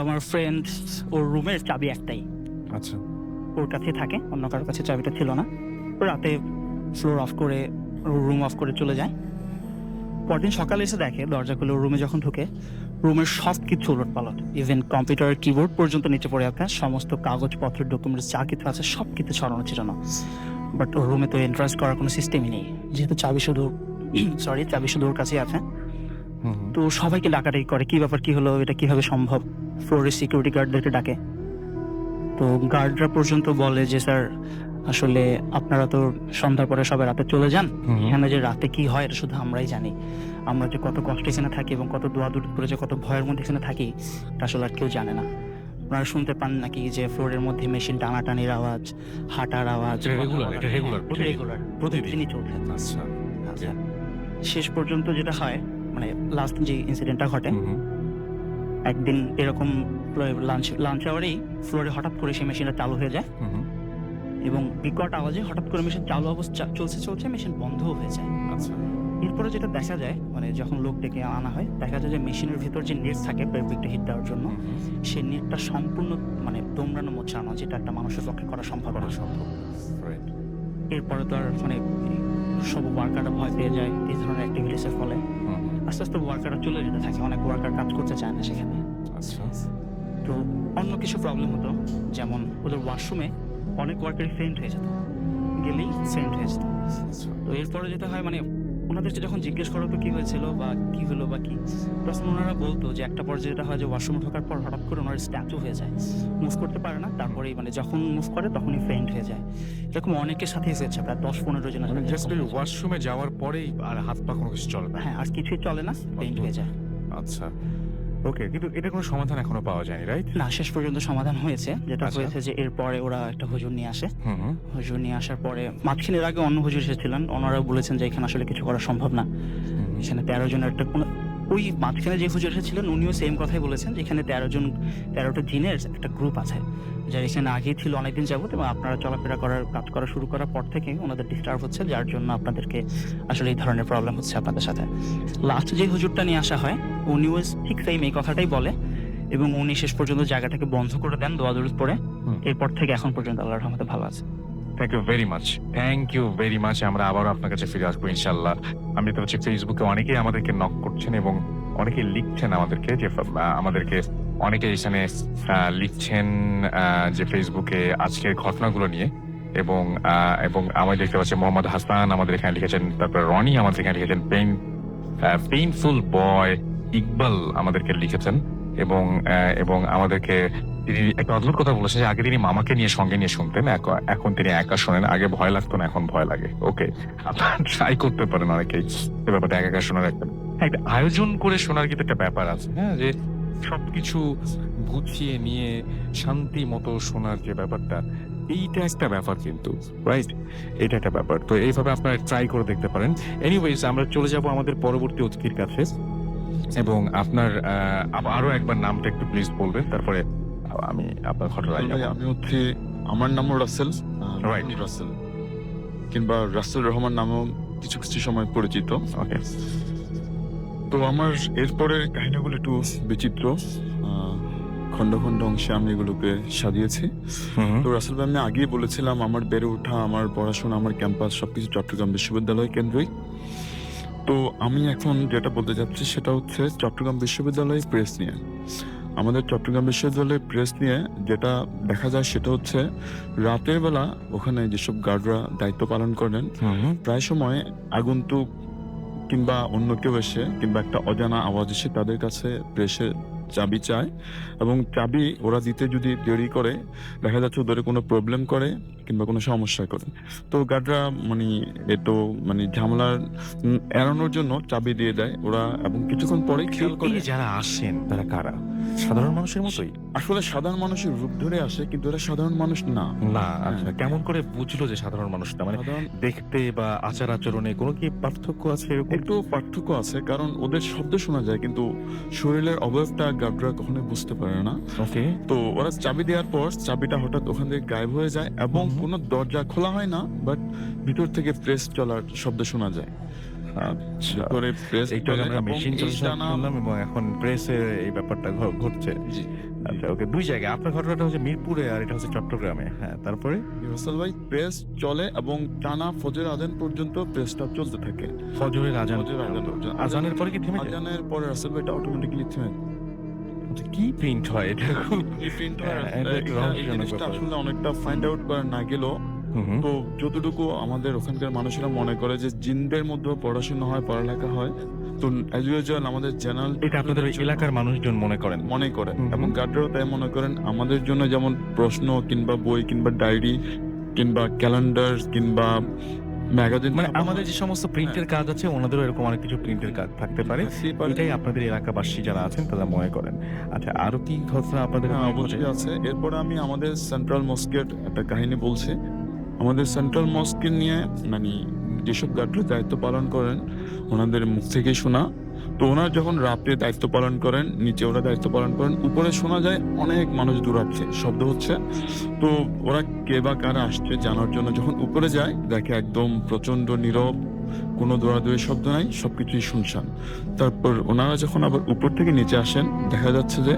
আমার ফ্রেন্ড, ওর রুমের চাবি একটাই, আচ্ছা, ওর কাছে থাকে, অন্য কারোর কাছে চাবিটা ছিল না। ও রাতে ফ্লোর অফ করে, রুম অফ করে চলে যায়। পরদিন সকালে এসে দেখে দরজা খুলে রুমে যখন ঢুকে, রুমের সব কিছু উলটপালট, ইভেন কম্পিউটারের কিবোর্ড পর্যন্ত নিচে পড়ে আছে, সমস্ত কাগজপত্র, ডকুমেন্টস যা কিছু আছে সব কিছু ছড়ানো ছিটানো। বাট ওর রুমে তো এন্ট্রান্স করার কোনো সিস্টেমই নেই, যেহেতু চাবি শুধু ওর কাছেই আছে। তো সবাইকে ডাকাডাকি করে, কি ব্যাপার, কি হলো, এটা কিভাবে সম্ভব। ফ্লোরের সিকিউরিটি গার্ডদেরকে ডাকে। তো গার্ডরা পর্যন্ত বলে যে স্যার, আসলে আপনারা তো সন্ধ্যার পরে সবাই রাতে চলে যান, এখানে যে রাতে কি হয় এটা শুধু আমরাই জানি। আমরা যে কত কষ্ট এখানে থাকি এবং কত দোয়াদুরি করে যে কত ভয়ের মধ্যে এখানে থাকি, এটা আসলে আর কেউ জানে না। আপনারা শুনতে পান নাকি যে ফ্লোরের মধ্যে মেশিন টানাটানির আওয়াজ, হাঁটার আওয়াজ, রেগুলার প্রতিদিনই চলছে। আচ্ছা, আচ্ছা, শেষ পর্যন্ত যেটা হয়, মানে লাস্ট যে ইনসিডেন্টটা ঘটে, একদিন এরকম লাঞ্চ আওয়ারেই ফ্লোরে হঠাৎ করে সেই মেশিনটা চালু হয়ে যায়, এবং বিকট আওয়াজে হঠাৎ করে মেশিন চালু অবস্থা চলছে মেশিন বন্ধও হয়ে যায়। আচ্ছা, এরপরে যেটা দেখা যায় মানে যখন লোক ডেকে আনা হয় দেখা যায় যে মেশিনের ভিতর যে নেট থাকে পেরভিকটা হিট দেওয়ার জন্য সেই নেটটা সম্পূর্ণ মানে দোমড়ানো মোছানো, যেটা একটা মানুষের পক্ষে করা সম্ভব না। Right. এরপরে তো আর মানে সব ওয়ার্কাররা ভয় পেয়ে যায় এই ধরনের অ্যাক্টিভিটিসের ফলে। আস্তে আস্তে ওয়ার্কাররা চলে যেতে থাকে, অনেক ওয়ার্কার কাজ করতে চায় না সেখানে। আচ্ছা। তো অন্য কিছু প্রবলেম হতো, যেমন ওদের ওয়াশরুমে অনেক ওয়ার্কারই ফেন্ট হয়ে যেত, গেলেই ফেন্ট হয়ে যেত। তো এরপরে যেটা হয় মানে ওনাদেরকে যখন জিজ্ঞেস করা হতো কি হয়েছিল বা কি হলো বা কি, তখন ওনারা বলতো যে একটা পর্যায়ে যেটা হয় যে ওয়াশরুমে ঢোকার পর হঠাৎ করে ওনার স্ট্যাচু হয়ে যায়, মুভ করতে পারে না, তারপরেই মানে যখন মুভ করে তখনই ফেন্ট হয়ে যায়। এরকম অনেকের সাথেই হয়েছে, প্রায় 10-15 জন। মানে জাস্ট ওয়াশরুমে যাওয়ার পরেই আর হাত পা কোনো কিছু চলে না। হ্যাঁ, আর কিছুই চলে না, ফেন্ট হয়ে যায়। আচ্ছা, ওকে, কিন্তু এটা কোনো সমাধান এখনো পাওয়া যায়নি, রাইট? না, শেষ পর্যন্ত সমাধান হয়েছে। যেটা আচ্ছা। হয়েছে যে এরপরে ওরা একটা হুজুর নিয়ে আসে। হুম। হুজুর নিয়ে আসার পরে মাঝখানের আগে অন্য হুজুর এসেছিলেন, ওনারা বলেছেন যে এখানে আসলে কিছু করা সম্ভব না, এখানে 13 জনের একটা ওই মাঝখানে যে হুজুর এসেছিলেন উনিও সেম কথাই বলেছেন যে এখানে 13টা জিনের একটা গ্রুপ আছে, যার এখানে আগেই ছিল অনেকদিন যাবত, এবং আপনারা চলাফেরা করার কাজ করা শুরু করার পর থেকে ওনাদের ডিস্টার্ব হচ্ছে, যার জন্য আপনাদেরকে আসলে এই ধরনের প্রবলেম হচ্ছে আপনাদের সাথে। লাস্ট যে হুজুরটা নিয়ে আসা হয় উনিও ঠিক সেম এই কথাটাই বলে, এবং উনি শেষ পর্যন্ত জায়গাটাকে বন্ধ করে দেন দোয়া দরুদ পড়ে। এরপর থেকে এখন পর্যন্ত আল্লাহর রহমতে ভালো আছে। Thank you very much, thank you very much. আমরা আবারও আপনার কাছে ফিরে আসবো ইনশাল্লাহ। আমি তো হচ্ছে ফেসবুকে অনেকেই আমাদেরকে নক করছেন এবং অনেকেই লিখছেন আমাদেরকে, যে আমাদেরকে অনেকে এখানে লিখছেন যে ফেসবুকে আজকের ঘটনাগুলো নিয়ে, এবং আমি দেখতে পাচ্ছি মোহাম্মদ হাসান আমাদের এখানে লিখেছেন, তারপর রনি আমাদের এখানে লিখেছেন, পেইনফুল বয় ইকবাল আমাদেরকে লিখেছেন, এবং আমাদেরকে তিনি একটা অদ্ভুত কথা বলেছেন যে আগে তিনি মামাকে নিয়ে সঙ্গে নিয়ে শুনতেন, এখন তিনি একা শোনেন। আগে ভয় লাগতো না, এখন ভয় লাগে। ওকে, আপনারা ট্রাই করতে পারেন অনেকেই এই ব্যাপারটা, একা শোনার একটা আয়োজন করে শোনার কিন্তু একটা ব্যাপার আছে, হ্যাঁ, যে সবকিছু গুছিয়ে নিয়ে শান্তি মতো শোনার যে ব্যাপারটা, এইটা একটা ব্যাপার কিন্তু, রাইট? এটা একটা ব্যাপার। তো এইভাবে আপনারা ট্রাই করে দেখতে পারেন। এনিওয়েজ, আমরা চলে যাব আমাদের পরবর্তী অতিথির কাছে, এবং আপনার আরো একবার নামটা একটু প্লিজ বলবেন, তারপরে আমি আপনার ঘটনায় যাব। আমি হচ্ছে, আমার নামও রাসেল, Right. রাসেল কিংবা রাসেল রহমান নামেও কিছু কিছু সময় পরিচিত। ওকে। তো আমার এরপরের কাহিনীগুলো একটু বিচিত্র, খন্ড খন্ড অংশে আমি এগুলোকে সাজিয়েছি। তো রাসেল ভাই, আমি আগেই বলেছিলাম আমার বেড়ে ওঠা, আমার পড়াশোনা, আমার ক্যাম্পাস সবকিছু চট্টগ্রাম বিশ্ববিদ্যালয় কেন্দ্রিক। তো আমি এখন যেটা বলতে যাচ্ছি সেটা হচ্ছে চট্টগ্রাম বিশ্ববিদ্যালয় প্রেস নিয়ে। আমাদের চট্টগ্রাম বিশ্ববিদ্যালয় প্রেস নিয়ে যেটা দেখা যায় সেটা হচ্ছে রাতের বেলা ওখানে যেসব গার্ডরা দায়িত্ব পালন করেন, প্রায় সময় আগন্তুক কিংবা অন্য কেউ এসে কিংবা একটা অজানা আওয়াজ এসে তাদের কাছে প্রেসের চাবি চায়, এবং চাবি ওরা দিতে যদি দেরি করে দেখা যাচ্ছে ওদের কোনো প্রবলেম করে কিংবা কোনো সমস্যা করে, তো গার্ডরা মানে ঝামেলার এড়ানোর জন্য চাবি দিয়ে দেয় ওরা, এবং কিছুক্ষণ পরে খেয়াল করে। যারা আসেন তারা কারা? সাধারণ মানুষের মতোই? আসলে সাধারণ মানুষের রূপ ধরে আসে, কিন্তু এরা সাধারণ মানুষ না। না, আচ্ছা, কেমন করে বুঝলো যে সাধারণ মানুষটা? মানে সাধারণ দেখতে বা আচার আচরণে কোনো কি পার্থক্য আছে এরকম? একটু পার্থক্য আছে, কারণ ওদের শব্দ শোনা যায় কিন্তু শরীরের অবয়বটা গার্ডরা কখনোই বুঝতে পারে না। ওকে। তো ওরা চাবি দেওয়ার পর চাবিটা হঠাৎ ওখান থেকে গায়েব হয়ে যায়, এবং কোনো দরজা খোলা হয় না, বাট ভিতর থেকে প্রেস চলার শব্দ শোনা যায়। আচ্ছা, করে প্রেস একটু আগে আমরা মেশিন চলছে শুনলাম, এবং এখন প্রেসের এই ব্যাপারটা ঘটছে। জি। আচ্ছা, ওকে, দুই জায়গায়। আপনার ঘটনাটা হচ্ছে মিরপুরে আর এটা হচ্ছে চট্টগ্রামে। হ্যাঁ, তারপরে রাসেল ভাই, প্রেস চলে এবং টানা ফজর আজান পর্যন্ত প্রেসটা চলতে থাকে। ফজরের আজান ফজরের আজান পর্যন্ত। আজানের পরে কি থেমে যায়? আজানের পরে রাসেল ভাই এটা অটোমেটিক্যালি থেমে যায়। আচ্ছা, কি প্রিন্ট হয় এটা? এই প্রিন্ট হয়, এটা একটু রহস্যজনক জিনিসটা ব্যাপার। আসলে অনেকটা ফাইন্ড আউট করা না গেলেও, তো যতটুকু আমাদের ওখানকার মানুষেরা মনে করে যে জিনদের মধ্যেও পড়াশোনা হয়, পড়ালেখা হয়, তো অ্যাজ ইউজুয়াল আমাদের জেনারেল এটা আপনাদের ওই এলাকার মানুষজন মনে করেন? মনে করেন, এবং গার্ডরাও তাই মনে করেন। আমাদের জন্য যেমন প্রশ্ন কিংবা বই কিংবা ডায়েরি কিংবা ক্যালেন্ডার কিংবা ম্যাগাজিন, মানে আমাদের যে সমস্ত প্রিন্টের কাজ আছে ওনাদেরও এরকম অনেক কিছু প্রিন্টের কাজ থাকতে পারে, এটাই আপনাদের এলাকাবাসী যারা আছেন তারা মনে করেন। আচ্ছা, আরো কি ঘটনা আপনাদের? অবশ্যই আছে। এরপরে আমি আমাদের সেন্ট্রাল মস্কের একটা কাহিনী বলছি। আমাদের সেন্ট্রাল মস্কে নিয়ে মানে যেসব গার্ডরা দায়িত্ব পালন করেন ওনাদের মুখ থেকেই শোনা। তো ওনারা যখন রাতে দায়িত্ব পালন করেন, নিচে ওরা দায়িত্ব পালন করেন, উপরে শোনা যায় অনেক মানুষ দূরাচ্ছে শব্দ হচ্ছে। তো ওরা কে বা কারা আসছে জানার জন্য যখন উপরে যায় দেখে একদম প্রচন্ড নীরব, কোনো দৌড়াদৌড়ির শব্দ নাই, সবকিছুই শুনশান। তারপর ওনারা যখন আবার উপর থেকে নিচে আসেন, দেখা যাচ্ছে যে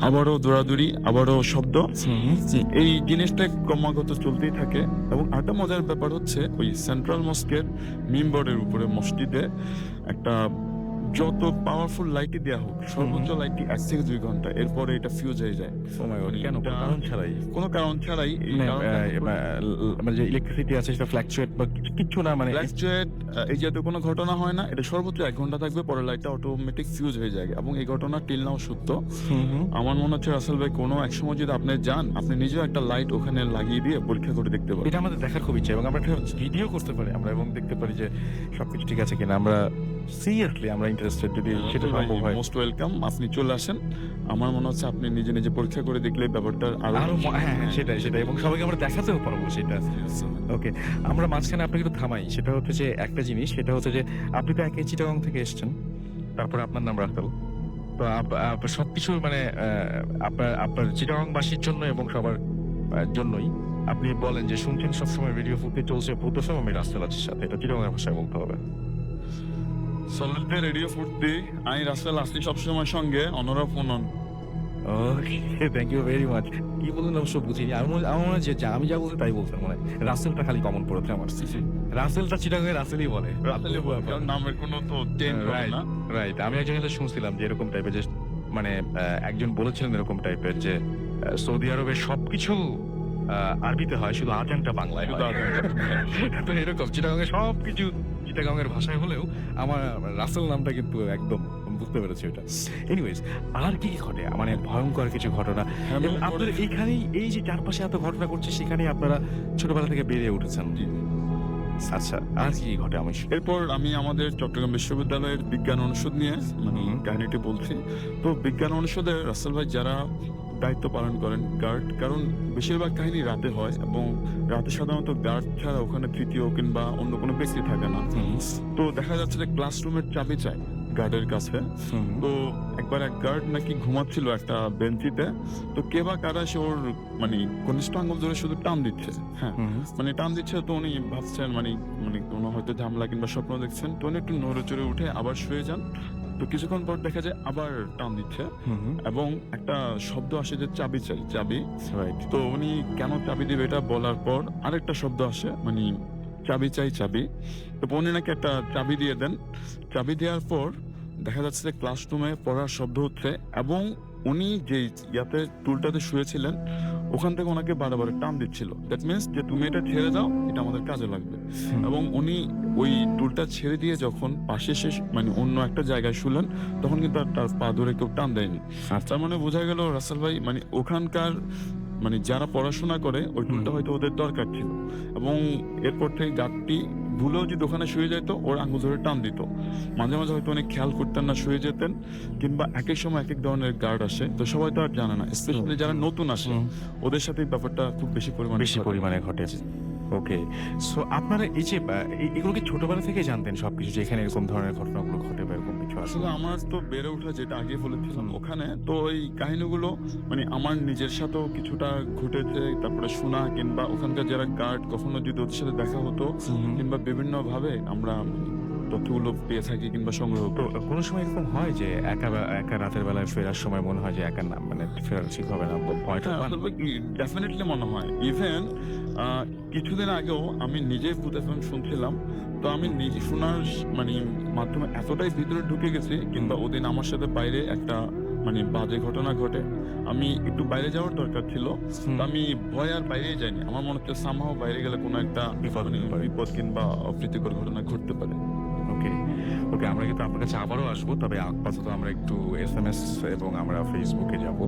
আবারও দৌড়াদৌড়ি, আবারও শব্দ। এই জিনিসটা ক্রমাগত চলতেই থাকে। এবং আরেকটা মজার ব্যাপার হচ্ছে, ওই সেন্ট্রাল মস্কের মিম্বরের উপরে মসজিদে একটা যত পাওয়ারফুল লাইটই দেওয়া হোক, সর্বোচ্চ লাইটটি 1 থেকে 2 ঘন্টা, এরপরে এটা ফিউজ হয়ে যায়। Oh my God, কেন? কোনো এটা- কারণ ছাড়াই? কোনো কারণ ছাড়াই এই মানে, কারণটা মানে যে ইলেকট্রিসিটি আছে সেটা ফ্ল্যাকচুয়েট বা কিচ্ছু না, মানে ফ্ল্যাকচুয়েট, এই জাতীয় কোনো ঘটনা হয় না। এটা সর্বোচ্চ 1 ঘন্টা থাকবে, পরে লাইটটা অটোমেটিক ফিউজ হয়ে যায়। এবং এই ঘটনা টিল নাও সত্য। আমার মনে হচ্ছে রাসেল ভাই, কোনো এক সময় যদি আপনি যান, আপনি নিজেও একটা লাইট ওখানে লাগিয়ে দিয়ে পরীক্ষা করে দেখতে পারেন। এটা আমাদের দেখার খুব ইচ্ছা, এবং আমরা একটা ভিডিও করতে পারি আমরা, এবং দেখতে পারি যে সবকিছু ঠিক আছে কিনা। আমরা সিরিয়াসলি আমরা ইন্টারেস্টেড, যদি সেটা সম্ভব হয়। মোস্ট ওয়েলকাম, আপনি চলে আসেন। আমার মনে হচ্ছে আপনি নিজে নিজে পরীক্ষা করে দেখলে ব্যাপারটা আরো আরো হ্যাঁ, সেটাই, এবং সবাইকে আমরা দেখাতেও পারবো সেটা। ওকে, আমরা মাঝখানে আপনাকে একটু থামাই। সেটা হচ্ছে যে একটা জিনিস, সেটা হচ্ছে যে আপনি তো একই চিটাগং থেকে এসেছেন, তারপরে আপনার নাম রাখতেও তো সবকিছু মানে আপনার চিটাগংবাসীর জন্য এবং সবার জন্যই আপনি বলেন যে শুনছেন সবসময় রেডিও ফুটে চলছে ভূতসম, আমি রাস্তা আছির সাথে, এটা চিটাগংয়ের ভাষায় বলতে হবে। সলিডে রেডিও ফুটতে আমি রাসেল আসছি সবসময় সঙ্গে, অনরা ফোনন। Okay, thank you very much. কি বললেন অবশ্য বুঝিনি। আমার মনে হয় যে আমি যা বলছি তাই বলছেন মনে হয়। রাসেলটা খালি কমন পড়েছে আমার। রাসেলটা চিটাগংয়ে রাসেলই বলে। কারণ নামের কোনো তো চেঞ্জ হয় না। রাইট, আমি একজন শুনছিলাম যে এরকম টাইপের, যে মানে একজন বলেছিলেন এরকম টাইপের যে সৌদি আরবে সবকিছু আরবিতে হয়, শুধু আজানটা বাংলায় হয়। তো এরকম চিটাগংয়ে সবকিছু চিটাগংয়ের ভাষায় হলেও আমার রাসেল নামটা কিন্তু একদম বুঝতে পেরেছি ওটা। এনিওয়েজ, আর কি কি ঘটে, মানে ভয়ঙ্কর কিছু ঘটনা? এবং আপনাদের এইখানেই, এই যে চারপাশে এত ঘটনা করছে, সেখানেই আপনারা ছোটবেলা থেকে বেড়ে উঠেছেন। আচ্ছা, আর কি কি ঘটে আমি এরপর আমি আমাদের চট্টগ্রাম বিশ্ববিদ্যালয়ের বিজ্ঞান অনুষদ নিয়ে মানে কাহিনীটি বলছি। তো বিজ্ঞান অনুষদে রাসেল ভাই যারা দায়িত্ব পালন করেন, গার্ড, কারণ বেশিরভাগ কাহিনী রাতে হয় এবং রাতে সাধারণত গার্ড ছাড়া ওখানে তৃতীয় কিংবা অন্য কোনো ব্যক্তি থাকে না। তো দেখা যাচ্ছে যে ক্লাসরুমের চাবি চাই গার্ডের কাছে। তো একবার এক গার্ড নাকি ঘুমাচ্ছিল একটা বেঞ্চিতে। তো কে বা কারা সে ওর মানে কনিষ্ঠ আঙ্গুল ধরে শুধু টান দিচ্ছে। হ্যাঁ, মানে টান দিচ্ছে। তো উনি ভাবছেন মানে মানে কোনো হয়তো ঝামেলা কিংবা স্বপ্ন দেখছেন। তো উনি একটু নড়ে চড়ে উঠে আবার শুয়ে যান। তো কিছুক্ষণ পর দেখা যায় আবার টান দিচ্ছে এবং একটা শব্দ আসে যে চাবি চাই, চাবি। তো উনি কেন চাবি দিবে এটা বলার পর আরেকটা শব্দ আসে, মানে চাবি চাই, চাবি। তো উনি নাকি একটা চাবি দিয়ে দেন। চাবি দেওয়ার পর দেখা যাচ্ছে যে ক্লাসরুমে পড়ার শব্দ হচ্ছে এবং উনি যে ইয়াতে টুলটাতে শুয়েছিলেন ওখান থেকে ওনাকে বারবার টান দিচ্ছিল। দ্যাট মিনস যে তুমি এটা ছেড়ে দাও, এটা আমাদের কাজে লাগবে। এবং উনি ওই টুলটা ছেড়ে দিয়ে যখন পাশে এসে মানে অন্য একটা জায়গায় শুলেন, তখন কিন্তু আর তার পা ধরে কেউ টান দেয়নি। তার মানে বোঝা গেল রাসেল ভাই মানে ওখানকার মানে যারা পড়াশোনা করে ওই টুলটা হয়তো ওদের দরকার ছিল। এবং এরপর থেকে গাছটি ভুলেও যদি ওখানে শুয়ে যেত, ওর আঙুল ধরে টান দিত। মাঝে মাঝে হয়তো অনেক খেয়াল করতেন না, শুয়ে যেতেন। কিংবা একই সময় এক এক ধরনের গার্ড আসে, তো সবাই তো আর জানে না, স্পেশালি যারা নতুন আসে ওদের সাথে এই ব্যাপারটা খুব বেশি পরিমাণে ঘটে। ওকে, সো আপনারা এই যে এগুলোকে ছোটবেলা থেকে জানতেন সবকিছু, যে এখানে এরকম ধরনের ঘটনাগুলো ঘটে বা এরকম কিছু? আসলে আমার তো বেড়ে ওঠা, যেটা আগে বলেছিলাম ওখানে, তো এই কাহিনীগুলো মানে আমার নিজের সাথেও কিছুটা ঘটেছে। তারপরে শোনা কিংবা ওখানকার যারা গার্ড, কখনো যদি ওদের সাথে দেখা হতো কিংবা বিভিন্ন ভাবে আমরা তথ্যগুলো পেয়ে থাকি কিংবা সংগ্রহ তো করি। কোনো সময় এরকম হয় যে একা রাতের বেলায় ফেরার সময় মনে হয় যে একা না, মানে ফেরার ঠিক হবে না, ভয়টা পান? ডেফিনেটলি মনে হয়। ইভেন কিছুদিন আগেও আমি নিজে ভূত এফএম শুনছিলাম। তো আমি নিজে শোনার মানে মাধ্যমে এতটাই ভিতরে ঢুকে গেছি, কিংবা ওদিন আমার সাথে বাইরে একটা মানে বাজে ঘটনা ঘটে। আমি একটু বাইরে যাওয়ার দরকার ছিল, তো আমি ভয় আর বাইরেই যাইনি। আমার মনে হচ্ছে সামহাও বাইরে গেলে কোনো একটা বিপদ কিংবা অপ্রীতিকর ঘটনা ঘটতে পারে। ওকে, আমরা কিন্তু আপনার কাছে আবারও আসবো, তবে আপাতত আমরা একটু SMS এবং আমরা ফেসবুকে যাব।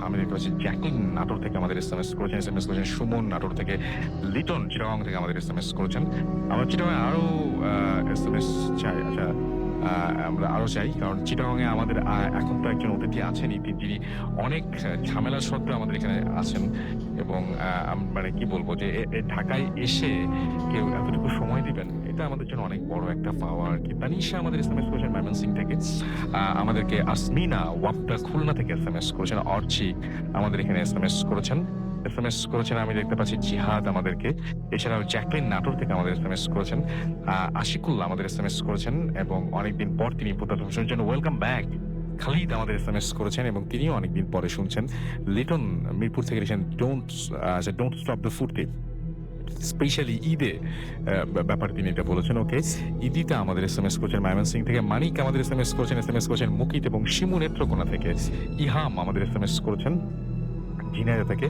আমি দেখতে পাচ্ছি জ্যাকলিন নাটোর থেকে আমাদের SMS করেছেন, সুমন নাটোর থেকে, লিটন চিটাগং থেকে আমাদের SMS করেছেন। আমরা চিটাগংয়ে আরো SMS চাই। আচ্ছা, আমরা আরো চাই, কারণ চিটাগংয়ে আমাদের এখন তো একজন অতিথি আছেন, যিনি অনেক ঝামেলা সত্ত্বেও আমাদের এখানে আছেন। এবং মানে কি বলবো, যে ঢাকায় এসে কেউ এতটুকু সময় দিবেন, এটা আমাদের জন্য অনেক বড় একটা পাওয়া আর কি। তানিশা আমাদের SMS করেছেন ময়মনসিং থেকে, আমাদেরকে আসমিনা ওয়াপটা খুলনা থেকে SMS করেছেন, অর্চি আমাদের এখানে SMS করেছেন, SMS করেছেন আমি দেখতে পাচ্ছি জিহাদ আমাদেরকে, এছাড়াও জ্যাকলিন নাটোর থেকে আমাদের SMS করেছেন, আশিকুল্লাহ আমাদের SMS করেছেন এবং অনেকদিন পর তিনি প্রথম শুনছেন জন্য ওয়েলকাম ব্যাক। খালিদ আমাদের SMS করেছেন এবং তিনিও অনেকদিন পরে শুনছেন। লিটন মিরপুর থেকে লিখেছেন ডোন্ট স্টপ দ্য ফুর্তি, স্পেশালি ঈদে ব্যাপার তিনি এটা বলেছেন। ওকে, ঈদিতে আমাদের SMS করেছেন ময়মনসিং থেকে, মানিক আমাদের SMS করেছেন মুকিত এবং শিমু নেত্রকোনা থেকে, ইহাম আমাদের SMS করেছেন ঝিনাইদহ থেকে।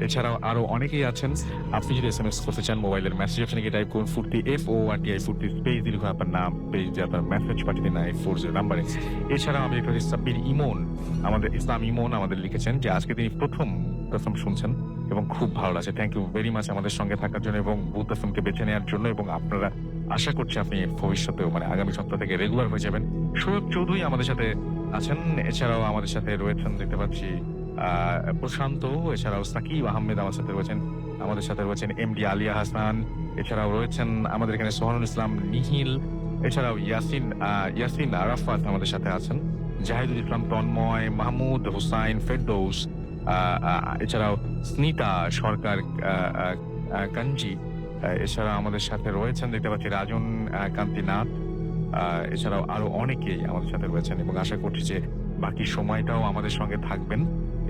এছাড়াও আরো অনেকেই আছেন। আপনি যদি SMS করতে চান মোবাইলের মেসেজ অপশনে গিয়ে টাইপ করুন ফুর্তি FORTI ফুর্তি স্পেস দিয়ে লিখুন আপনার নাম, পেজ দিয়ে আপনার মেসেজ পাঠিয়ে দিন 940 নাম্বারে। এছাড়াও আমি দেখতে পাচ্ছি সাব্বির ইমন আমাদের ইসলাম ইমন আমাদের লিখেছেন যে আজকে তিনি প্রথম শুনছেন এবং খুব ভালো লাগছে। থ্যাংক ইউ ভেরি মাচ আমাদের সঙ্গে থাকার জন্য এবং বুথ এফএমকে বেছে নেওয়ার জন্য, এবং আপনারা আশা করছি আপনি ভবিষ্যতেও মানে আগামী সপ্তাহ থেকে রেগুলার হয়ে যাবেন। সৈয়দ চৌধুরী আমাদের সাথে আছেন, এছাড়াও আমাদের সাথে রয়েছেন দেখতে পাচ্ছি প্রশান্ত, এছাড়াও সাকিব আহমেদ আমাদের সাথে রয়েছেন MD আলিয়া হাসান, এছাড়াও রয়েছেন আমাদের এখানে সোহানুল ইসলাম নিহিল, এছাড়াও ইয়াসিন আরাফাত আমাদের সাথে আছেন, জাহিদুল ইসলাম তন্ময়, মাহমুদ হুসাইন ফেরদৌস, এছাড়াও স্নিতা সরকার কাঞ্জি, এছাড়া আমাদের সাথে রয়েছেন দেখতে পাচ্ছি রাজন কান্তিনাথ, এছাড়াও আরো অনেকেই আমাদের সাথে রয়েছেন এবং আশা করছি যে বাকি সময়টাও আমাদের সঙ্গে থাকবেন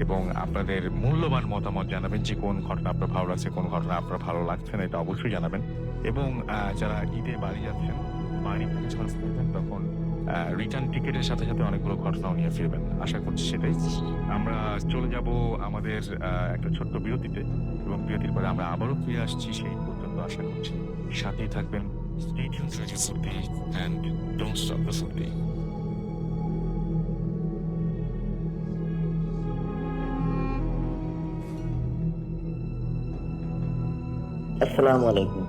এবং আপনাদের মূল্যবান মতামত জানাবেন যে কোন ঘটনা আপনার ভালো লাগছে, কোন ঘটনা আপনার ভালো লাগছে না, এটা অবশ্যই জানাবেন। এবং যারা ঈদে বাড়ি যাচ্ছেন, বাড়ি যখন ফিরবেন তখন রিটার্ন টিকিটের সাথে সাথে অনেকগুলো ঘটনাও নিয়ে ফিরবেন, আশা করছি সেটাই। আমরা চলে যাব আমাদের একটা ছোট্ট বিরতিতে এবং বিরতির পরে আমরা আবারও ফিরে আসছি। সেই পর্যন্ত আশা করছি সাথেই থাকবেন। Stay tuned to Radio Furti and don't stop the Furti. আসসালামু আলাইকুম,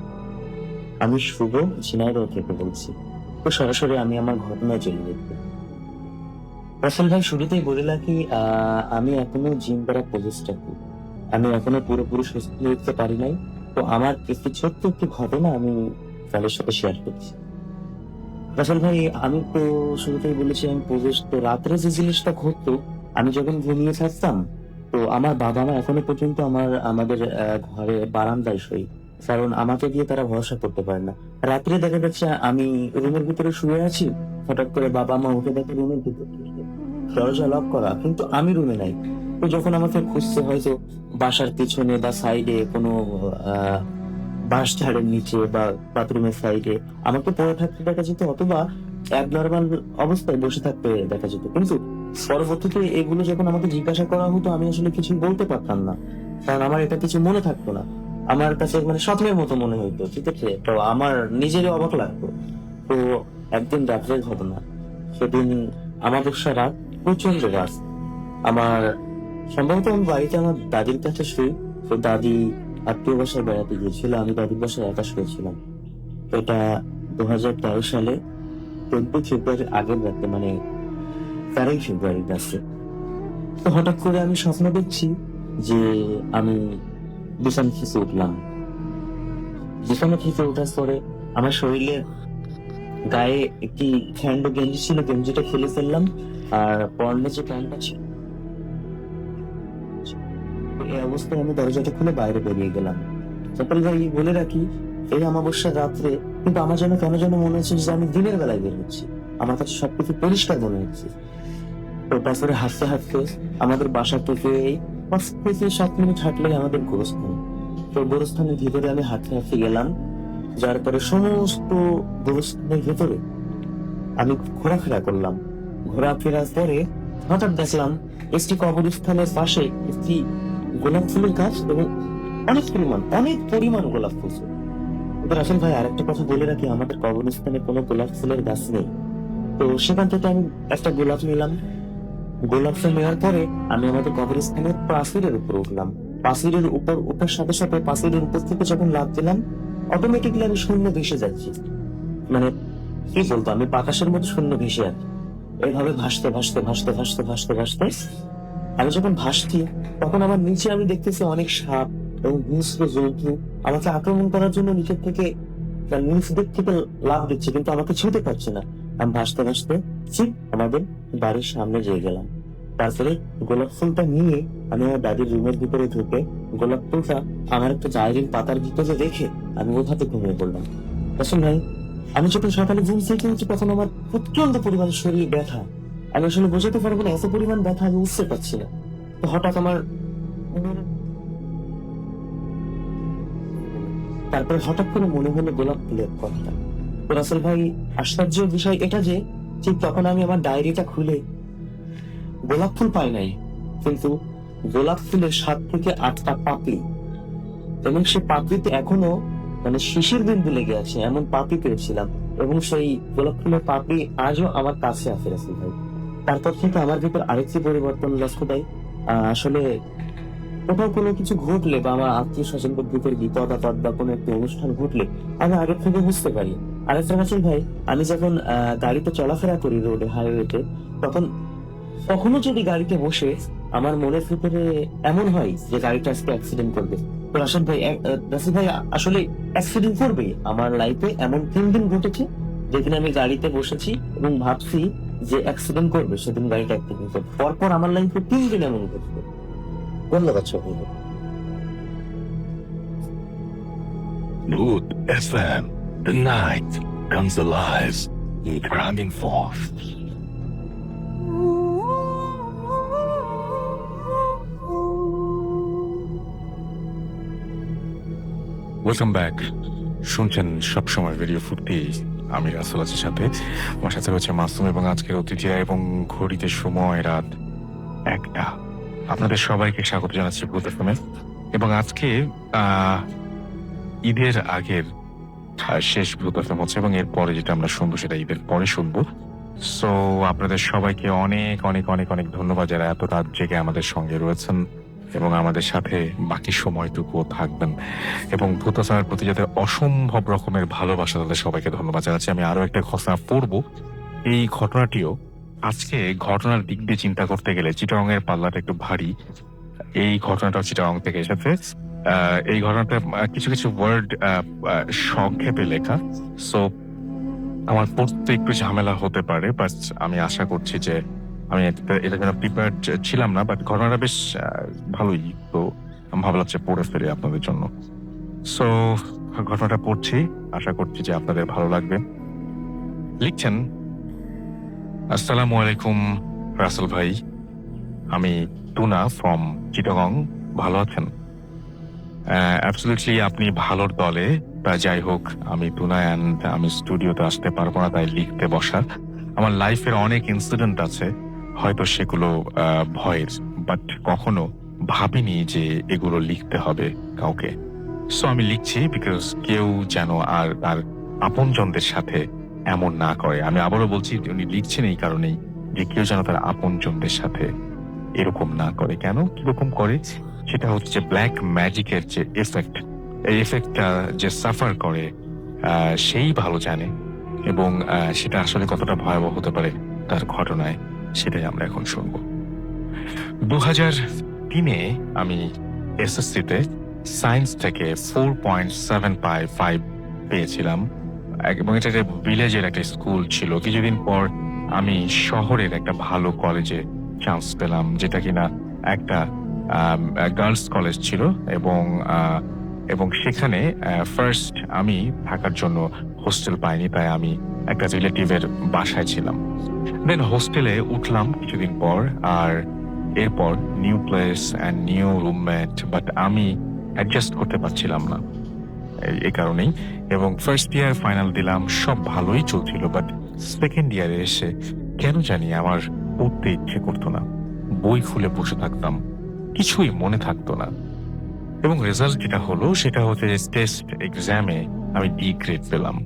আমি শুভ ঝিনাইদহ থেকে বলছি। তো সরাসরি আমি আমার ঘটনায় চলে যেতে। রাসেল ভাই, শুরুতেই বলে রাখি আমি এখনো জিম করা প্রচেষ্টা করি, আমি এখনো পুরোপুরি সুস্থ হয়ে উঠতে পারি নাই। তো আমার ছোট্ট একটি ঘটনা আমি তাদের সাথে শেয়ার করছি। রাসেল ভাই, আমি তো শুরুতেই বলেছি আমি তো রাত্রে যে জিনিসটা ঘটতো, আমি যখন ঘুমিয়ে থাকতাম তো আমার বাবা মা এখনো পর্যন্ত আমাদের ঘরে বারান্দায় শোয়, কারণ আমাকে দিয়ে তারা ভরসা করতে পারে না। রাত্রে দেখা যাচ্ছে আমি রুমের ভিতরে শুয়ে আছি, হঠাৎ করে বাবা মা উঠে দেখে রুমের ভিতরে দরজা লক করা, কিন্তু আমি রুমে নাই। তো যখন আমাকে খুঁজতে হয়তো বাসার পিছনে বা সাইডে কোনো বাঁশ ঝাড়ের নিচে বা বাথরুমের সাইডে আমাকে পড়ে থাকতে দেখা যেত, অথবা অ্যাবনর্মাল অবস্থায় বসে থাকতে দেখা যেত। কিন্তু পরবর্তীতে এগুলো যখন আমাকে জিজ্ঞাসা করা হতো আমি আসলে কিছুই বলতে পারতাম না, কারণ আমার এটা কিছু মনে থাকতো না। আমার কাছে মানে স্বপ্নের মতো মনে হইতো, ঠিক আছে? তো আমার নিজেরই অবাক লাগতো। তো একদিন রাত্রের ঘটনা, সেদিন আমাবস্যা রাত, প্রচন্ড রাত। আমার সম্ভবত আমি বাড়িতে আমার দাদির কাছে শুই। তো দাদি আত্মীয় বাসায় বেড়াতে গিয়েছিল, আমি দাদির বাসায় একা শুয়েছিলাম। এটা 2013 সালে 14 ফেব্রুয়ারির আগের রাতে, মানে 13 ফেব্রুয়ারির রাতে। তো হঠাৎ করে আমি স্বপ্ন দেখছি যে আমি বিছানা থেকে উঠলাম। বিছানা থেকে ওঠার পরে আমার শরীরে গায়ে একটি খ্যান্ড গেঞ্জি ছিল, গেঞ্জিটা খুলে ফেললাম, আর পরনে যে প্যান্টটা ছিল, এই অবস্থায় আমি দরজাটা খুলে বাইরে বেরিয়ে গেলাম। তারপরে ভাই বলে রাখি, এই অমাবস্যার রাত্রে কিন্তু আমার জন্য কেন যেন মনে হচ্ছে যে আমি দিনের বেলায় বের হচ্ছি, আমার কাছে সবকিছু পরিষ্কার মনে হচ্ছে। তো তারপরে হাঁটতে হাঁটতে আমাদের বাসা থেকে 5 থেকে 7 মিনিট হাঁটলে আমাদের গোরস্থান। তো গোরস্থানের ভিতরে আমি হাঁটতে হাঁটতে গেলাম, যার পরে সমস্ত গোরস্থানের ভিতরে আমি ঘোরাফেরা করলাম। ঘোরাফেরার পরে হঠাৎ দেখলাম একটি কবরস্থানের পাশে একটি গোলাপ ফুলের গাছ এবং অনেক পরিমাণ গোলাপ ফুল। রাসেল ভাই, আরেকটা কথা বলে রাখি, আমাদের কবরস্থানে কোনো গোলাপ ফুলের গাছ নেই। তো সেখান থেকে আমি একটা গোলাপ নিলাম। গোলাপটা নেওয়ার পরে আমি আমাদের কবরস্থানের প্রাচীরের উপর উঠলাম। প্রাচীরের উপর ওঠার সাথে সাথে প্রাচীরের উপর থেকে যখন লাফ দিলাম, অটোমেটিকলি আমি শূন্য ভেসে যাচ্ছি। মানে কি বলতো, আমি বাতাসের মতো শূন্য ভেসে আছি। এইভাবে ভাসতে ভাসতে ভাসতে ভাসতে ভাসতে ভাসতে আমি যখন ভাসছি, তখন আমার নিচে আমি দেখতেছি অনেক সাপ এবং হিংস্র জন্তু আমাকে আক্রমণ করার জন্য নিচের থেকে লাভ দিচ্ছে, কিন্তু আমাকে ছুঁতে পারছে না। আমি ভাসতে ভাসতে ঠিক আমাদের বাড়ির সামনে যেয়ে গেলাম। তারপরে গোলাপ ফুলটা নিয়ে আমি আমার দাদির রুমের ভিতরে ঢুকে গোলাপ ফুলটা আমার একটা ডায়েরির পাতার ভিতরে রেখে আমি ওভাবে ঘুমিয়ে পড়লাম। আসলে ভাই, আমি যখন সকালে ঘুম থেকে উঠি তখন আমার প্রচন্ড পরিমাণ শরীর ব্যথা। আমি আসলে বোঝাতে পারবো না, এত পরিমাণ ব্যথা আমি উঠতে পারছি না। তো হঠাৎ তারপরে হঠাৎ করে মনে হলো গোলাপ ফুলের কথা। তো রাসেল ভাই, আশ্চর্যের বিষয় এটা যে ঠিক তখন আমি আমার ডায়েরিটা খুলে গোলাপ ফুল পাই নাই, কিন্তু গোলাপ ফুলের 7 থেকে 8টা পাপড়ি, এবং সেই পাপড়িতে এখনো মানে শিশির বিন্দু লেগে আছে এমন পাপড়ি পেয়েছিলাম, এবং সেই গোলাপ ফুলের পাপড়ি আজও আমার কাছে আছে রাসেল ভাই। তারপর থেকে আমার ভিতর আরেকটি পরিবর্তন লক্ষ্য ভাই। আসলে কোথাও কোনো কিছু ঘটলে বা আমার আত্মীয় স্বজনদের ভিতরে বিপদ আপদ বা কোনো একটা অনুষ্ঠান ঘটলে আমি আগে থেকে বুঝতে পারি। আরেকটা রাসেল ভাই, আমি যখন গাড়িতে চলাফেরা করি রোডে, হাইওয়েতে, তখন কখনো যদি গাড়িতে বসে আমার মনের ভিতরে এমন হয় যে গাড়িটা আজকে অ্যাক্সিডেন্ট করবে, তো রাসেল ভাই আসলে অ্যাক্সিডেন্ট করবে। আমার লাইফে এমন 3 দিন ঘটেছে যেদিন আমি গাড়িতে বসেছি এবং ভাবছি যে অ্যাক্সিডেন্ট করবে, সেদিন গাড়িটা অ্যাক্সিডেন্ট করবে। পরপর আমার লাইফে 3 দিন এমন ঘটছে। ধন্যবাদ সবাই। Mood FM. The night comes alive in climbing forth. Welcome back. শুনছেন সবসময় রেডিও ফুর্তি, আমি রাসেল আছি সাথে। আমার সাথে হচ্ছে মাসুম এবং আজকের অতিথিরা, এবং ঘড়িতে সময় রাত 1টা। আপনাদের সবাইকে স্বাগত জানাচ্ছি ভূত এফএমে। এবং আজকে ঈদের আগের শেষ ভূত এফএম হচ্ছে, এবং এরপরে যেটা আমরা শুনবো সেটা ঈদের পরে শুনবো। সো আপনাদের সবাইকে অনেক অনেক অনেক অনেক ধন্যবাদ যারা এত রাত জেগে আমাদের সঙ্গে রয়েছেন এবং আমাদের সাথে বাকি সময়টুকুও থাকবেন, এবং ভূত এফএমের প্রতি যাতে অসম্ভব রকমের ভালোবাসা, তাদের সবাইকে ধন্যবাদ জানাচ্ছি। আমি আরো একটা ঘটনা পড়বো। এই ঘটনাটিও আজকে ঘটনার দিক দিয়ে চিন্তা করতে গেলে চিটাগং এর পাল্লাটা একটু ভারী। এই ঘটনাটা চিটাগং থেকে এসেছে। এই ঘটনাটা কিছু কিছু ওয়ার্ড সংক্ষেপে লেখা, সো আমার পড়তে একটু ঝামেলা হতে পারে, বাট আমি আশা করছি যে আমি এটা যেন প্রিপেয়ার্ড ছিলাম না, বাট ঘটনাটা বেশ ভালোই, তো আমি ভাবলাম যে পড়ে ফেলি আপনাদের জন্য। সো ঘটনাটা পড়ছি, আশা করছি যে আপনাদের ভালো লাগবে। লিখছেন, আসসালামু আলাইকুম রাসেল ভাই, আমি টুনা ফ্রম চিটাগং, ভালো আছেন? অ্যাবসলিউটলি আপনি ভালোর দলে। যাই হোক, আমি টুনা অ্যান্ড আমি স্টুডিওতে আসতে পারবো না, তাই লিখতে বসা। আমার লাইফের অনেক ইনসিডেন্ট আছে, হয়তো সেগুলো ভয়ের, বাট কখনো ভাবিনি যে এগুলো লিখতে হবে কাউকে। সো আমি লিখছি, বিকজ কেউ যেন আর তার আপনজনদের সাথে এমন না করে। আমি আবারও বলছি, উনি লিখছেন এই কারণেই যে কেউ যেন তার আপনজনদের সাথে এরকম না করে। কেন কিরকম করে? সেটা হচ্ছে ব্ল্যাক ম্যাজিকের যে এফেক্ট, এই এফেক্টটা যে সাফার করে সেই ভালো জানে, এবং সেটা আসলে কতটা ভয়াবহ হতে পারে তার ঘটনায়, সেটাই আমরা এখন শুনবো। 2003-এ আমি এসএসসিতে সায়েন্স থেকে 4.755 পেয়েছিলাম, এবং এটা একটা ভিলেজের একটা স্কুল ছিল। কিছুদিন পর আমি শহরের একটা ভালো কলেজে চান্স পেলাম, যেটা কিনা একটা গার্লস কলেজ ছিল, এবং সেখানে ফার্স্ট আমি থাকার জন্য হোস্টেল পাইনি, তাই আমি একটা রিলেটিভের বাসায় ছিলাম। দেন হোস্টেলে উঠলাম কিছুদিন পর, আর এরপর new place and new roommate, but আমি অ্যাডজাস্ট করতে পারছিলাম না এই কারণেই। এবং ফার্স্ট ইয়ার ফাইনাল দিলাম, সব ভালোই চলছিল, বাট সেকেন্ড ইয়ারে এসে কেন জানি আমার পড়তে ইচ্ছে করতো না। বই খুলে বসে থাকতাম, কিছুই মনে থাকতো না। এবং রেজাল্ট যেটা হলো সেটা হচ্ছে যে টেস্ট এক্সামে আমি ডি গ্রেড পেলাম।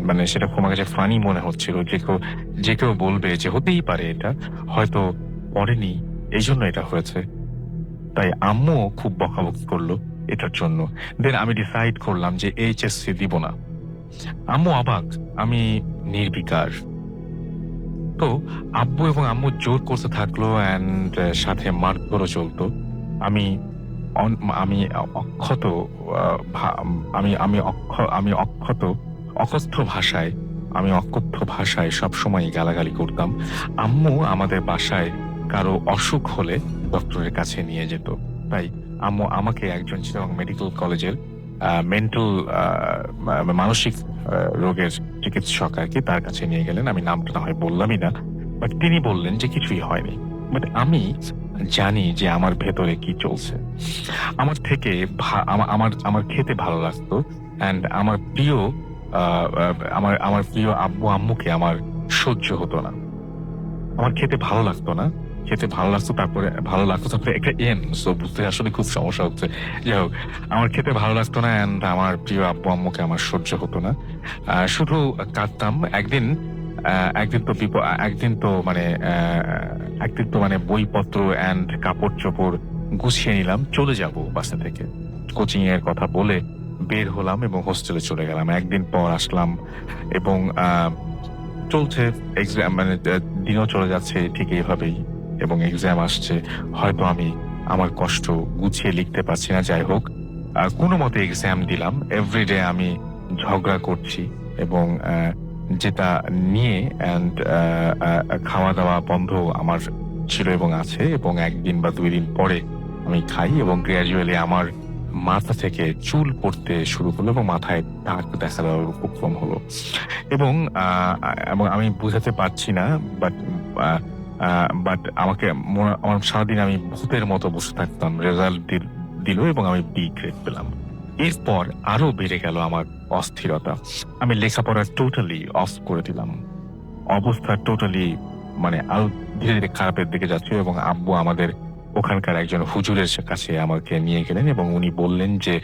মানে সেটা খুব আমার কাছে ফানি মনে হচ্ছিল। যে কেউ বলবে যে হতেই পারে, এটা হয়তো পড়েনি এই জন্য এটা হয়েছে, তাই আম্মু খুব বকাবকি করলো এটার জন্য। দেন আমি ডিসাইড করলাম যে এইচএসসি দিব না। আম্মু অবাক, আমি নির্বিকার। তো আব্বু এবং আম্মু জোর করতে থাকলো, অ্যান্ড সাথে মারধরও চলতো। আমি অকথ্য ভাষায় আমি অকথ্য ভাষায় সবসময় গালাগালি করতাম। আম্মু আমাদের বাসায় কারো অসুখ হলে ডক্টরের কাছে নিয়ে যেত। তাই আম্মু আমাকে একজন চিটাগং মেডিকেল কলেজের মেন্টাল মানসিক রোগের চিকিৎসক আর কি, তার কাছে নিয়ে গেলেন। আমি নামটা না হয় বললামই না, বাট তিনি বললেন যে কিছুই হয়নি। বাট আমি জানি যে আমার ভেতরে কি চলছে। আমার থেকে আমার খেতে ভালো লাগতো, অ্যান্ড আমার প্রিয় আমার প্রিয় আব্বু আম্মুকে আমার সহ্য হতো না। আমার খেতে ভালো লাগতো না, খেতে ভালো লাগতো, তারপরে ভালো লাগতো, তারপরে একটা সো বুঝতে আসলে খুব সমস্যা হচ্ছে। যাই হোক, আমার খেতে ভালো লাগতো না, অ্যান্ড আমার প্রিয় আব্বু আম্মুকে আমার সহ্য হতো না। শুধু কাঁদতাম। একদিন তো মানে বইপত্র অ্যান্ড কাপড় চোপড় গুছিয়ে নিলাম, চলে যাব বাসা থেকে। কোচিং এর কথা বলে বের হলাম এবং হোস্টেলে চলে গেলাম। একদিন পর আসলাম এবং চলছে এক্সাম, মানে দিনও চলে যাচ্ছে ঠিক এইভাবেই, এবং এক্সাম আসছে। হয়তো আমি আমার কষ্ট গুছিয়ে লিখতে পারছি না। যাই হোক, কোনো মতে এক্সাম দিলাম। এভরিডে আমি ঝগড়া করছি এবং যেটা নিয়ে অ্যান্ড খাওয়া দাওয়া বন্ধ আমার ছিল এবং আছে, এবং একদিন বা 2 দিন পরে আমি খাই এবং গ্র্যাজুয়ালি আমার মাথা থেকে চুল পড়তে শুরু করলো এবং মাথায় দাগ দেখা দেওয়ার উপক্রম হলো। এবং আমি বুঝাতে পারছি না, বাট আমার সারাদিন আমি ভূতের মতো বসে থাকতাম। রেজাল্ট দিল এবং আমি বি গ্রেড পেলাম। এরপর আরো বেড়ে গেল আমার অস্থিরতা। আমি লেখাপড়া টোটালি অফ করে দিলাম। অবস্থা টোটালি মানে আরো ধীরে ধীরে খারাপের দিকে যাচ্ছে, এবং আব্বু আমাদের ওখানকার একজন হুজুরের কাছে আমাকে নিয়ে গেলেন এবং উনি বললেন যে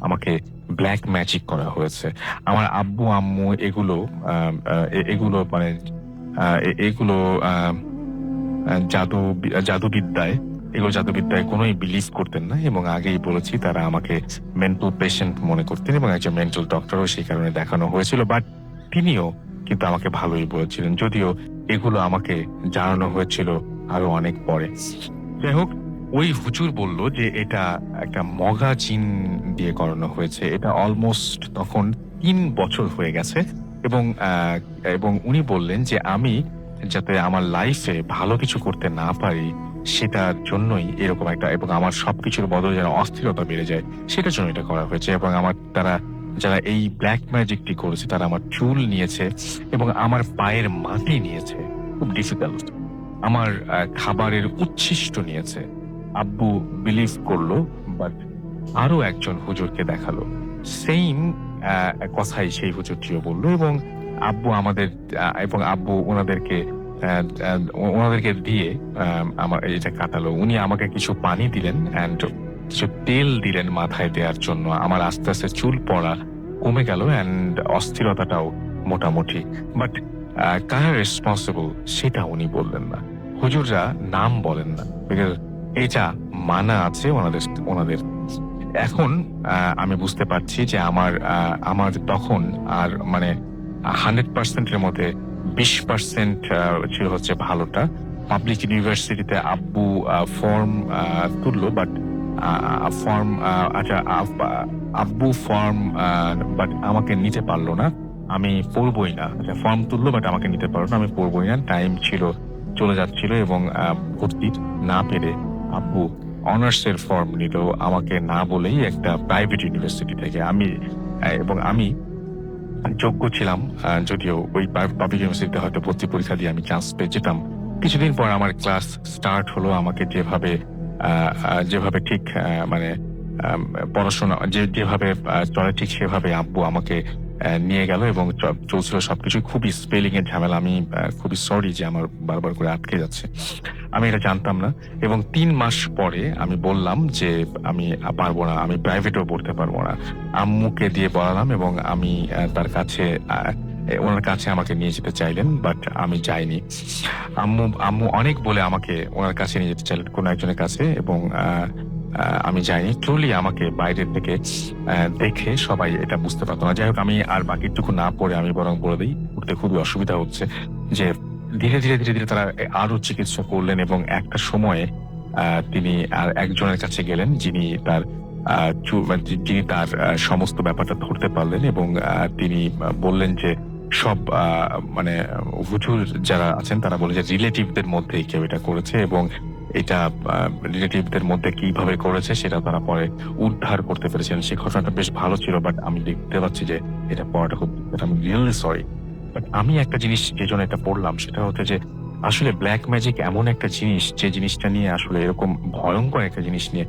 আমাকে ব্ল্যাক ম্যাজিক করা হয়েছে। আমার আব্বু আম্মু এগুলো জাদুবিদ্যায় কোনোই বিলিভ করতেন না, এবং আগেই বলেছি তারা আমাকে মেন্টাল পেশেন্ট মনে করতেন এবং একজন মেন্টাল ডক্টরও সেই কারণে দেখানো হয়েছিল। বাট তিনিও কিন্তু আমাকে ভালোই বলেছিলেন, যদিও এগুলো আমাকে জানানো হয়েছিল আরো অনেক পরে। যাই হোক, ওই হুজুর বলল যে এটা একটা মগা জিন দিয়ে করানো হয়েছে। এটা অলমোস্ট তখন 3 বছর হয়ে গেছে, এবং উনি বললেন যে আমি যাতে আমার লাইফে ভালো কিছু করতে না পারি সেটার জন্যই এরকম একটা, এবং আমার সবকিছুর বদলে যেন অস্থিরতা বেড়ে যায় সেটার জন্য এটা করা হয়েছে। এবং যারা এই ব্ল্যাক ম্যাজিকটি করেছে তারা আমার চুল নিয়েছে এবং আমার পায়ের মাটি নিয়েছে, খুব ডিফিকাল্ট। আমার খাবারের উচ্ছিষ্ট নিয়েছে। আব্বু বিলিভ করলো, বাট আরো একজন হুজুরকে দেখালো, সেম কথাই সেই হুজুরটিও বললো, এবং আব্বু ওনাদেরকে দিয়ে আমার এটা কাটালো। উনি আমাকে কিছু পানি দিলেন অ্যান্ড কিছু তেল দিলেন মাথায় দেওয়ার জন্য। আমার আস্তে আস্তে চুল পড়া কমে গেল অ্যান্ড অস্থিরতাটাও মোটামুটি। বাট কারা রেসপন্সিবল সেটা উনি বললেন না। হুজুররা নাম বলেন না, বিকজ এটা মানা আছে ওনাদের। এখন আমি বুঝতে পারছি যে আমার তখন আর মানে 100%-এর মধ্যে 20% ছিল হচ্ছে ভালোটা। পাবলিক ইউনিভার্সিটিতে আব্বু ফর্ম তুললো, বাট বাট আমাকে নিতে পারলো না। আমি পড়বই না। ফর্ম তুললো, বাট আমাকে নিতে পারলো না, আমি পড়বই না। টাইম ছিল চলে যাচ্ছিল এবং ভর্তি না পেরে আব্বু অনার্সের ফর্ম নিল আমাকে না বলেই একটা প্রাইভেট ইউনিভার্সিটি থেকে। আমি যোগ্য ছিলাম, যদিও ওই পাবলিক ইউনিভার্সিটিতে হয়তো ভর্তি পরীক্ষা দিয়ে আমি চান্স পেয়ে যেতাম। কিছুদিন পর আমার ক্লাস স্টার্ট হলো। আমাকে যেভাবে ঠিক মানে পড়াশোনা যেভাবে চলে ঠিক সেভাবে আব্বু আমাকে নিয়ে গেল এবং চলছিল সবকিছু। খুবই স্পেলিং এর ঝামেলা। আমি খুবই সরি যে আমার বারবার করে আটকে যাচ্ছে। আমি এটা জানতাম না, এবং 3 মাস পরে আমি বললাম যে আমি পারবো না, আমি প্রাইভেটেও পড়তে পারবো না। আম্মুকে দিয়ে বলালাম এবং আমি ওনার কাছে আমাকে নিয়ে যেতে চাইলেন, বাট আমি যাইনি। আম্মু অনেক বলে আমাকে ওনার কাছে নিয়ে যেতে চাইলেন, কোনো একজনের কাছে, এবং আমি যাইনি। ট্রুলি আমাকে বাইরে থেকে দেখে সবাই এটা বুঝতে পারতো না। যাই হোক, আমি আর বাকিটুকু না পড়ে আমি বরং বলে দিই, উঠতে খুবই অসুবিধা হচ্ছে যে ধীরে ধীরে তারা আরো চিকিৎসা করলেন, এবং একটা সময়ে তিনি আর একজনের কাছে গেলেন যিনি তার সমস্ত ব্যাপারটা ধরতে পারলেন, এবং তিনি বললেন যে সব মানে হুজুর যারা আছেন তারা বলে যে রিলেটিভদের মধ্যেই কেউ এটা করেছে, এবং এটা রিলেটিভদের মধ্যে কিভাবে করেছে সেটা তারা পরে উদ্ধার করতে পেরেছেন। সেই ঘটনাটা বেশ ভালো ছিল, বাট আমি দেখতে পাচ্ছি যে এটা পড়াটা খুব, আমি রিয়েলি সরি। বাট আমি একটা জিনিস যে জন্য এটা পড়লাম সেটা হচ্ছে যে আসলে ব্ল্যাক ম্যাজিক এমন একটা জিনিস যে জিনিসটা নিয়ে আসলে এরকম ভয়ঙ্কর একটা জিনিস নিয়ে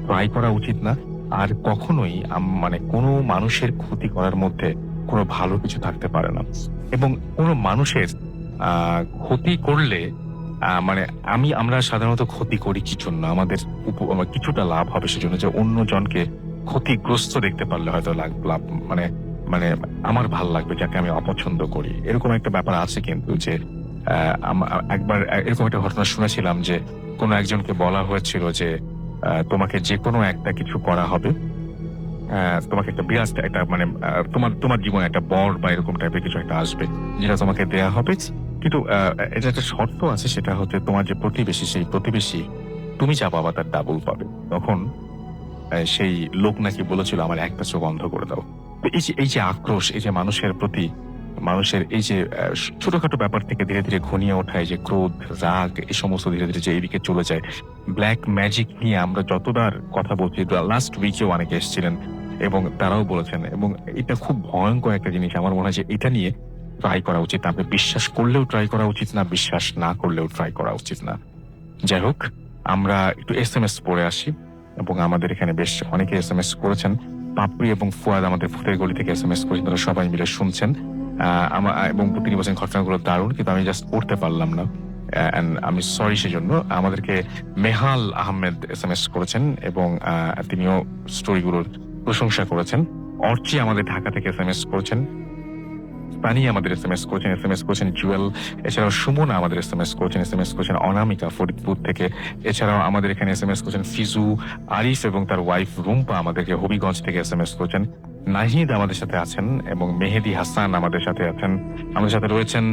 ট্রাই করা উচিত না। আর কখনোই মানে কোনো মানুষের ক্ষতি করার মধ্যে কোনো ভালো কিছু থাকতে পারে না, এবং কোনো মানুষের ক্ষতি করলে মানে আমরা সাধারণত ক্ষতি করি কি জন্য, আমাদের কিছুটা লাভ হবে সেজন্য, যে অন্য জনকে ক্ষতিগ্রস্ত দেখতে পারলে হয়তো লাভ মানে মানে আমার ভাল লাগবে যাকে আমি অপছন্দ করি, এরকম একটা ব্যাপার আছে। কিন্তু যে একবার এরকম একটা ঘটনা শুনেছিলাম যে কোনো একজনকে বলা হয়েছিল যে তোমাকে যে কোনো একটা কিছু করা হবে, তোমাকে একটা বিরাট একটা মানে তোমার জীবনে একটা বর বা এরকম টাইপের কিছু একটা আসবে যেটা তোমাকে দেয়া হবে, কিন্তু এটা একটা শর্ত আছে, সেটা হচ্ছে তোমার যে প্রতিবেশী, সেই প্রতিবেশী তুমি যা পাবা তার ডাবল পাবে। তখন সেই লোক নাকি বলেছিল আমার একটা চোখ বন্ধ করে দাও। তো এই যে আক্রোশ, এই যে মানুষের প্রতি মানুষের এই যে ছোটখাটো ব্যাপার থেকে ধীরে ধীরে ঘনিয়ে ওঠা, এই যে ক্রোধ, রাগ, এই সমস্ত ধীরে ধীরে যে এইদিকে চলে যায়। ব্ল্যাক ম্যাজিক নিয়ে আমরা যতবার কথা বলছি, লাস্ট উইকেও অনেকে এসেছিলেন এবং তারাও বলেছেন, এবং এটা খুব ভয়ঙ্কর একটা জিনিস। আমার মনে হয় যে এটা নিয়ে ট্রাই করা উচিত, আপনি বিশ্বাস করলেও ট্রাই করা উচিত না, বিশ্বাস না করলেও ট্রাই করা উচিত না। যাই হোক, আমরা একটু SMS পড়ে আসি, এবং আমাদের এখানে বেশ অনেকে SMS করেছেন। পাপড়ি এবং ফুয়াদ আমাদের ভূতের গলি থেকে SMS করেছেন, তারা সবাই মিলে শুনছেন এবং তিনি বলছেন ঘটনাগুলো দারুণ, কিন্তু আমি জাস্ট পড়তে পারলাম না, আমি সরি সেজন্য। আমাদেরকে মেহাল আহমেদ SMS করেছেন এবং তিনিও স্টোরিগুলোর প্রশংসা করেছেন। অর্চি আমাদের ঢাকা থেকে SMS করেছেন, পানি আমাদের SMS করেছেন জুয়েল, এছাড়াও সুমনা আমাদের SMS করেছেন অনামিকা ফরিদপুর থেকে, এছাড়াও আমাদের এখানে SMS করেছেন ফিজু, আরিফ এবং তার ওয়াইফ রুম্পা আমাদেরকে হবিগঞ্জ থেকে SMS করেছেন, নাহিদ আমাদের সাথে আছেন এবং মেহেদি হাসান আমাদের সাথে আছেন, আমাদের সাথে রয়েছেন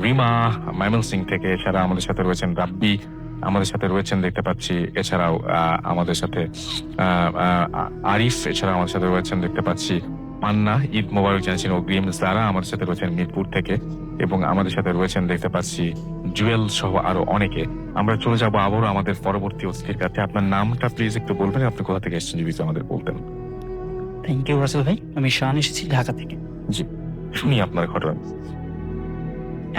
রিমা ময়মনসিংহ থেকে, এছাড়া আমাদের সাথে রয়েছেন রাব্বি, আমাদের সাথে রয়েছেন দেখতে পাচ্ছি, এছাড়াও আমাদের সাথে আরিফ, এছাড়া আমাদের সাথে রয়েছেন দেখতে পাচ্ছি মান্না, ঈদ মোবারক জানাচ্ছেন অগ্রিম, যারা আমাদের সাথে রয়েছেন মিরপুর থেকে, এবং আমাদের সাথে রয়েছেন দেখতে পাচ্ছি জুয়েল সহ আরো অনেকে। আমরা চলে যাবো আবারও আমাদের পরবর্তী অতিথির কাছে। আপনার নামটা প্লিজ একটু বলবেন, আপনি কোথা থেকে এসেছেন যদি আমাদের বলতেন। থ্যাংক ইউ রাসেল ভাই, আমি শান এসেছি ঢাকা থেকে। জি, শুনি আপনার ঘটনা।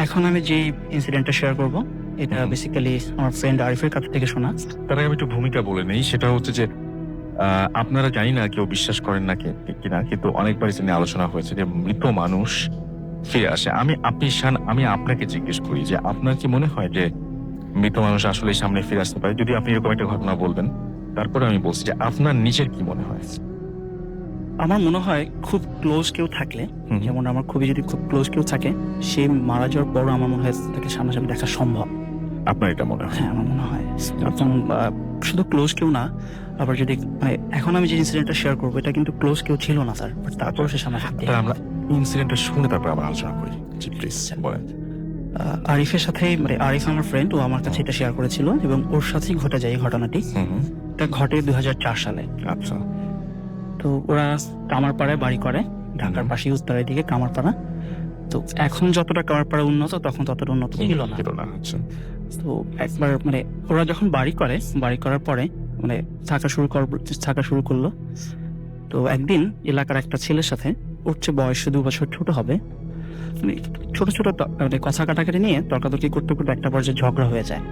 এখন আমি যে ইনসিডেন্টটা শেয়ার করব, এটা বেসিক্যালি আমার ফ্রেন্ড আরিফের কাছ থেকে শোনা। তার আগে আমি একটু ভূমিকা বলে নেই, সেটা হচ্ছে যে আপনারা জানি না কেউ বিশ্বাস করেন না কিনা, কিন্তু অনেকবার এটা নিয়ে আলোচনা হয়েছে যে মৃত মানুষ ফিরে আসে। আমি আপনাকে জিজ্ঞেস করি যে আপনার কি মনে হয় যে মৃত মানুষ আসলে সামনে ফিরে আসতে পারে? যদি আপনি এরকম একটা ঘটনা বলবেন, তারপরে আমি বলছি যে আপনার নিজের কি মনে হয়। আমার মনে হয় খুব ক্লোজ কেউ থাকলে, যেমন আমার যদি খুব ক্লোজ কেউ থাকে, সে মারা যাওয়ার পর আমার মনে হয় তাকে সামনাসামনি দেখা সম্ভব। আপনার এটা মনে হয়? হ্যাঁ, আমার মনে হয়। এখন শুধু ক্লোজ কেউ না, আবার যদি এখন আমি যে ইনসিডেন্টটা শেয়ার করবো, এটা কিন্তু ক্লোজ কেউ ছিল না স্যার, বাট তারপর সে সামনাসামনি। আমরা ইনসিডেন্টটা শুনে তারপর আমরা আলোচনা করি। জি প্লিজ বলেন। আরিফের সাথে, আরিফ আমার ফ্রেন্ড, ও আমার কাছে এটা শেয়ার করেছিল এবং ওর সাথেই ঘটে যায় এই ঘটনাটি। এটা ঘটে 2004 সালে। আচ্ছা। তো ওরা কামারপাড়ায় বাড়ি করে, ঢাকার পাশে উত্তরের দিকে কামারপাড়া। তো এখন যতটা কামারপাড়া উন্নত, তখন ততটা উন্নত ছিল না। আচ্ছা। তো একবার ওরা যখন বাড়ি করার পরে থাকা শুরু করলো। তো একদিন এলাকার একটা ছেলের সাথে, ওর চেয়ে বয়সে 2 বছর ছোট হবে, ছোট ছোট কথা কাটাকাটি নিয়ে তর্কাতর্কি করতে করতে একটা পর্যায়ে ঝগড়া হয়ে যায়।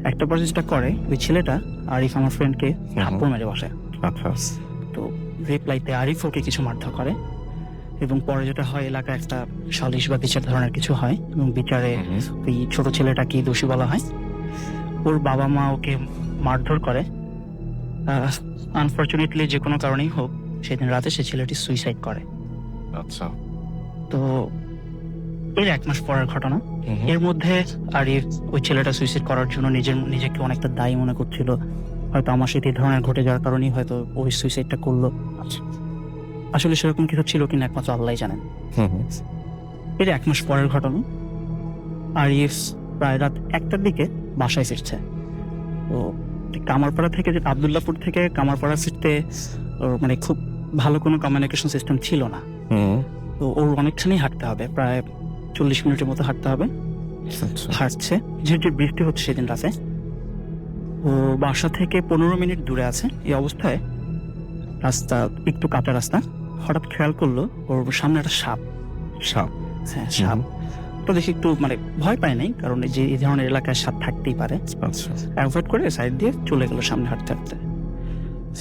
একটা পর্যায়ে যেটা করে ওই ছেলেটা, আরিফ আমার ফ্রেন্ডকে থাপ্পড় মেরে বসে। আচ্ছা। তো রিপ্লাইতে আরিফ ওকে কিছু মারধর করে, এবং পরে যেটা হয়, এলাকায় একটা সালিশ বা বিচার ধরনের কিছু হয়, এবং বিচারে ওই ছোট ছেলেটাকে দোষী বলা হয়। ওর বাবা মা ওকে মারধর করে। আনফরচুনেটলি যে কোনো কারণেই হোক, সেদিন রাতে সে ছেলেটি সুইসাইড করে। আচ্ছা। তো এর 1 মাস পরের ঘটনা। এর মধ্যে আরিফ ওই ছেলেটা সুইসাইড করার জন্য নিজেকে অনেকটা দায়ী মনে করছিল, হয়তো আমার সাথে এই ধরনের ঘটে যাওয়ার কারণেই হয়তো ওই সুইসাইডটা করলো। আসলে সেরকম কিছু ছিল কিনা একমাত্র আল্লাহই জানেন। এর 1 মাস পরের ঘটনা। আরিফ প্রায় রাত 1টার দিকে বাসায় ফিরছে। তো কামারপাড়া থেকে, যে আব্দুল্লাহপুর থেকে কামারপাড়া ফিরতে খুব ভালো কোনো কমিউনিকেশন সিস্টেম ছিল না। তো ওর অনেকখানি হাঁটতে হবে, প্রায় 40 মিনিটের মতো হাঁটতে হবে। আচ্ছা হাঁটছে, যেহেতু বৃষ্টি হচ্ছে সেদিন রাতে। ও বাসা থেকে 15 মিনিট দূরে আছে। এই অবস্থায় রাস্তা একটু কাঁচা রাস্তা, হঠাৎ খেয়াল করলো ওর সামনে একটা সাপ। সাপ। হ্যাঁ, সাপ। তো দেখি একটু মানে ভয় পায় নাই, কারণ এই যে এই ধরনের এলাকায় সাপ থাকতেই পারে। আচ্ছা অ্যাভয়েড করে সাইড দিয়ে চলে গেল সামনে হাঁটতে হাঁটতে।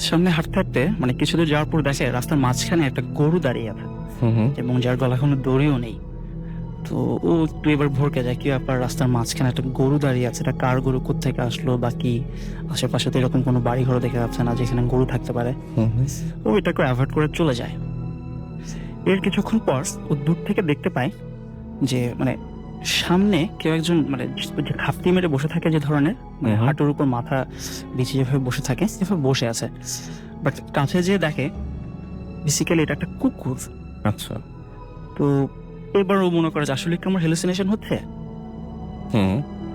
সামনে হাঁটতে হাঁটতে মানে কিছু দূর যাওয়ার পর দেখে রাস্তার মাঝখানে একটা গরু দাঁড়িয়ে আছে, এবং যার গলা কোনো দড়িও নেই। তো ও একটু এবার ভরকে যায়, কি ব্যাপার, রাস্তার মাঝখানে একটা গরু দাঁড়িয়ে আছে, এটা কার গরু, কোত্থেকে আসলো, বা কি আশেপাশে তো এরকম কোনো বাড়ি ঘর দেখা যাচ্ছে না যেখানে গরু থাকতে পারে। ও এটাকে অ্যাভয়েড করে চলে যায়। এর কিছুক্ষণ পর ও দূর থেকে দেখতে পায় যে মানে সামনে কেউ একজন, মানে যে খাপটি মেরে বসে থাকে যে ধরনের, মানে হাঁটুর উপর মাথা বিছিয়ে যেভাবে বসে থাকে সেভাবে বসে আছে। বাট কাছে যেয়ে দেখে বেসিক্যালি এটা একটা কুকুর। আচ্ছা তো এবার ও মনে করে যে আসলে কি আমার হ্যালুসিনেশন হচ্ছে,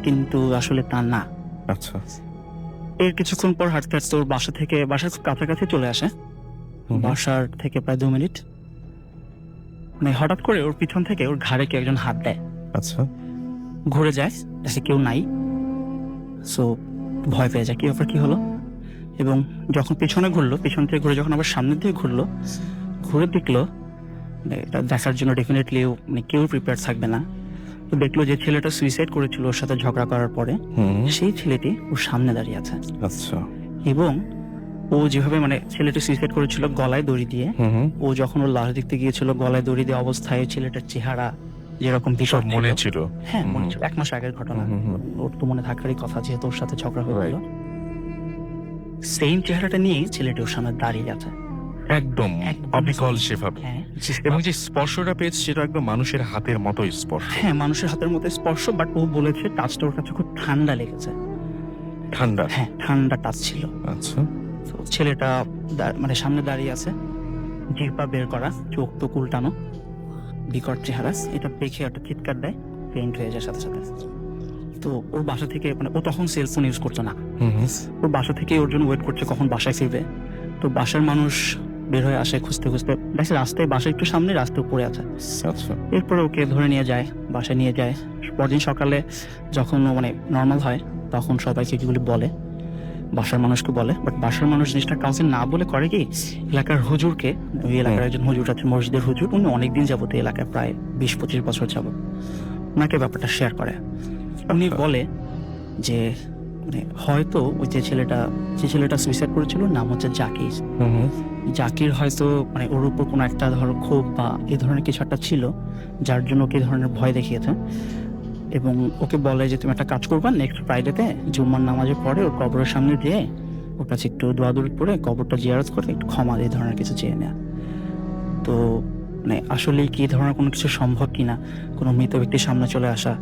কিন্তু আসলে তা না। আচ্ছা এর কিছুক্ষণ পর হাঁটতে হাঁটতে ওর বাসার খুব কাছাকাছি চলে আসে। বাসার থেকে প্রায় 2 মিনিট, মানে হঠাৎ করে ওর পিছন থেকে ওর ঘাড়ে কেউ একজন হাত দেয়। আচ্ছা ঘুরে যায়, দেখে কেউ নাই। সো ভয় পেয়ে যায়, কি ব্যাপার, কি হলো। এবং যখন পিছনে ঘুরলো, পিছন থেকে ঘুরে যখন আবার সামনের দিকে ঘুরলো, ঘুরে দেখলো মানে এটা দেখার জন্য ডেফিনেটলি মানে কেউ প্রিপেয়ার থাকবে না। তো দেখলো যে ছেলেটা সুইসাইড করেছিল ওর সাথে ঝগড়া করার পরে, সেই ছেলেটি ওর সামনে দাঁড়িয়ে আছে। আচ্ছা এবং ও যেভাবে মানে ছেলেটি সুইসাইড করেছিল গলায় দড়ি দিয়ে, ও যখন ওর লাশ দেখতে গিয়েছিল গলায় দড়ি দিয়ে অবস্থায় ছেলেটার চেহারা যেরকম সব মনে ছিল। হ্যাঁ, মনে ছিল, 1 মাস আগের ঘটনা। ওর তো মনে থাকারই কথা, যেহেতু ওর সাথে ঝগড়া হয়েছিল। সেম চেহারাটা নিয়ে ছেলেটি ওর সামনে দাঁড়িয়ে আছে, একদম অবিকল সেভাবে। হ্যাঁ, এবং যে স্পর্শটা পেয়েছে সেটা একদম মানুষের হাতের মতোই স্পর্শ। হ্যাঁ, মানুষের হাতের মতো স্পর্শ। বাট ও বলেছে টাচটা ওর কাছে খুব ঠান্ডা লেগেছে। ঠান্ডা? হ্যাঁ, ঠান্ডা টাচ ছিল। আচ্ছা। তো ছেলেটা মানে সামনে দাঁড়িয়ে আছে, জিহ্বা বের করা, চোখ তো উল্টানো, বিকট চেহারা। এটা দেখে একটা চিৎকার দেয়, পেইন্ট হয়ে যায় সাথে সাথে। তো ওর বাসা থেকে, মানে ও তখন সেলফোন ইউজ করতো না, ওর বাসা থেকে ওর জন্য ওয়েট করছে কখন বাসায় ফিরবে। তো বাসার মানুষ বের হয়ে আসে খুঁজতে খুঁজতে, দেখে রাস্তায়, বাসা একটু সামনে, রাস্তায় পড়ে আছে। আচ্ছা। এরপরে ওকে ধরে নিয়ে যায়, বাসায় নিয়ে যায়। পরদিন সকালে যখন ও মানে নর্মাল হয়, তখন সবাইকে এগুলি বলে, বাসার মানুষকে বলে। বাট বাসার মানুষ জিনিসটা কাউকে না বলে করে কি, এলাকার হুজুরকে, ওই এলাকার একজন হুজুর আছে, মসজিদের হুজুর, উনি অনেকদিন যাবত এই এলাকায় প্রায় 20-25 বছর যাবত, ওনাকে ব্যাপারটা শেয়ার করে। উনি বলে যে মানে হয়তো ওই যে ছেলেটা সুইসাইড করেছিল, নাম হচ্ছে জাকির। জাকির হয়তো মানে ওর উপর কোনো একটা ধরো ক্ষোভ বা এই ধরনের কিছু একটা ছিল, যার জন্য ওকে এই ধরনের ভয় দেখিয়েছে। এবং ওকে বলে যে তুমি একটা কাজ করবা, নেক্সট ফ্রাইডেতে জুম্মার নামাজের পরে ওর কবরের সামনে যেয়ে ওর কাছে একটু দোয়াদুরি করে কবরটা জিয়ারত করে একটু ক্ষমা এই ধরনের কিছু চেয়ে নেয়া। তো মানে আসলে কি ধরনের কোনো কিছু সম্ভব কিনা, কোনো মৃত ব্যক্তির সামনে চলে আসা,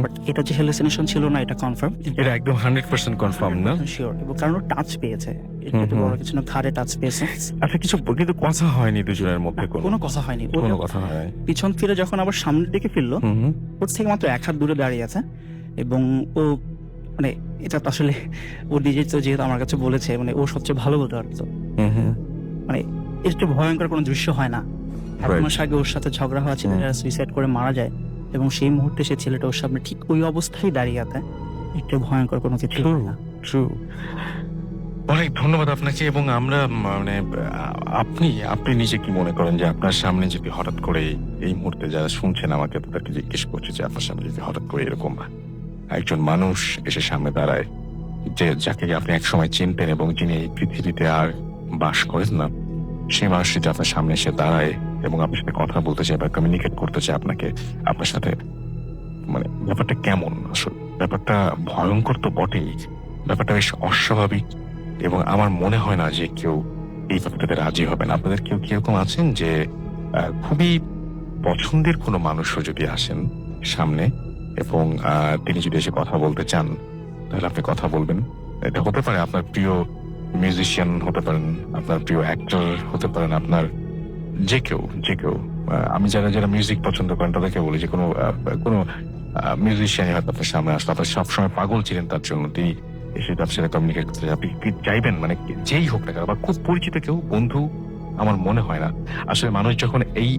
বাট এটা যে হ্যালুসিনেশন ছিল না, এটা কনফার্ম, এটা একদম 100% কনফার্ম না? শিওর। এবং কারণ ও টাচ পেয়েছে, এটা বড় কিছু না, ঘাড়ে টাচ পেয়েছে। আচ্ছা, কিছু কিন্তু কথা হয়নি দুজনের মধ্যে? কোনো কথা হয়নি। কোনো কথা হয়। পিছন ফিরে যখন আবার সামনের দিকে ফিরলো, ওর থেকে মাত্র 1 হাত দূরে দাঁড়িয়ে আছে। এবং ও মানে এটা তো আসলে ও নিজে তো যেহেতু আমার কাছে বলেছে, মানে ও সবচেয়ে ভালো বলতে পারতো, মানে এর চেয়ে ভয়ঙ্কর কোনো দৃশ্য হয় না। 1 মাস আগে ওর সাথে ঝগড়া হওয়া ছেলেটা সুইসাইড করে মারা যায়, এবং সেই মুহূর্তে সে ছেলেটা ওর সামনে ঠিক ওই অবস্থায় দাঁড়িয়ে আছে, এর চেয়ে ভয়ঙ্কর কোনো কিছু না। ট্রু। অনেক ধন্যবাদ আপনাকে। এবং আমরা মানে আপনি নিজে কি মনে করেন যে আপনার সামনে যদি হঠাৎ করে এই মুহূর্তে যারা শুনছেন আমাকে, তাদেরকে জিজ্ঞেস করছে যে আপনার সামনে যদি হঠাৎ করে এরকম একজন মানুষ এসে সামনে দাঁড়ায়, যে যাকে আপনি একসময় চিনতেন এবং যিনি এই পৃথিবীতে আর বাস করেন না, সেই মানুষটি যদি আপনার সামনে এসে দাঁড়ায় এবং আপনার সাথে কথা বলতে চায় বা কমিউনিকেট করতে চায় আপনার সাথে, মানে ব্যাপারটা কেমন? আসলে ব্যাপারটা ভয়ঙ্কর তো বটেই, ব্যাপারটা বেশ অস্বাভাবিক, এবং আমার মনে হয় না যে কেউ এই ব্যাপারটাতে রাজি হবেন। আপনাদের কেউ কিরকম আছেন যে খুবই পছন্দের কোনো মানুষও যদি আসেন সামনে এবং তিনি যদি এসে কথা বলতে চান, তাহলে আপনি কথা বলবেন? এটা হতে পারে আপনার প্রিয় মিউজিশিয়ান হতে পারেন, আপনার প্রিয় অ্যাক্টর হতে পারেন, আপনার যে কেউ। আমি যারা মিউজিক পছন্দ করেন তাদেরকে বলি যে কোনো মিউজিশিয়ানই হয়তো আপনার সামনে আসলো, আপনার সবসময় পাগল ছিলেন তার জন্য, তিনি এসে তার সাথে কমিউনিকেট করতে আপনি কি চাইবেন? মানে যেই হোক না কেন, বা খুব পরিচিত কেউ, বন্ধু, আমার মনে হয় না। আসলে মানুষ যখন এই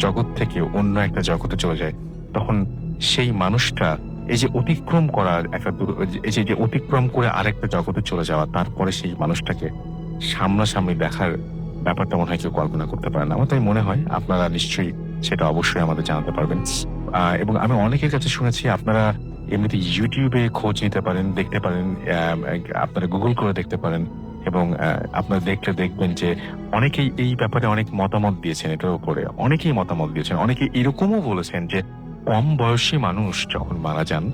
জগৎ থেকে অন্য একটা জগতে চলে যায়, তখন সেই মানুষটা এই যে অতিক্রম করার একটা এই যে অতিক্রম করে আরেকটা জগতে চলে যাওয়া, তারপরে সেই মানুষটাকে সামনাসামনি দেখার ব্যাপারটা মনে হয় কেউ কল্পনা করতে পারে না। আমার তাই মনে হয় আপনারা নিশ্চয়ই সেটা অবশ্যই আমাদের জানাতে পারবেন। এবং আমি অনেকের কাছে শুনেছি আপনারা এমনিতে ইউটিউবে খোঁজ নিতে পারেন, দেখতে পারেন, আপনারা গুগল করে দেখতে পারেন, এবং আপনারা দেখলে দেখবেন যে অনেকেই এই ব্যাপারে অনেক মতামত দিয়েছেন। এটার উপরে অনেকেই মতামত দিয়েছেন, অনেকে এরকমও বলেছেন যে কম বয়সী মানুষ যখন মারা যান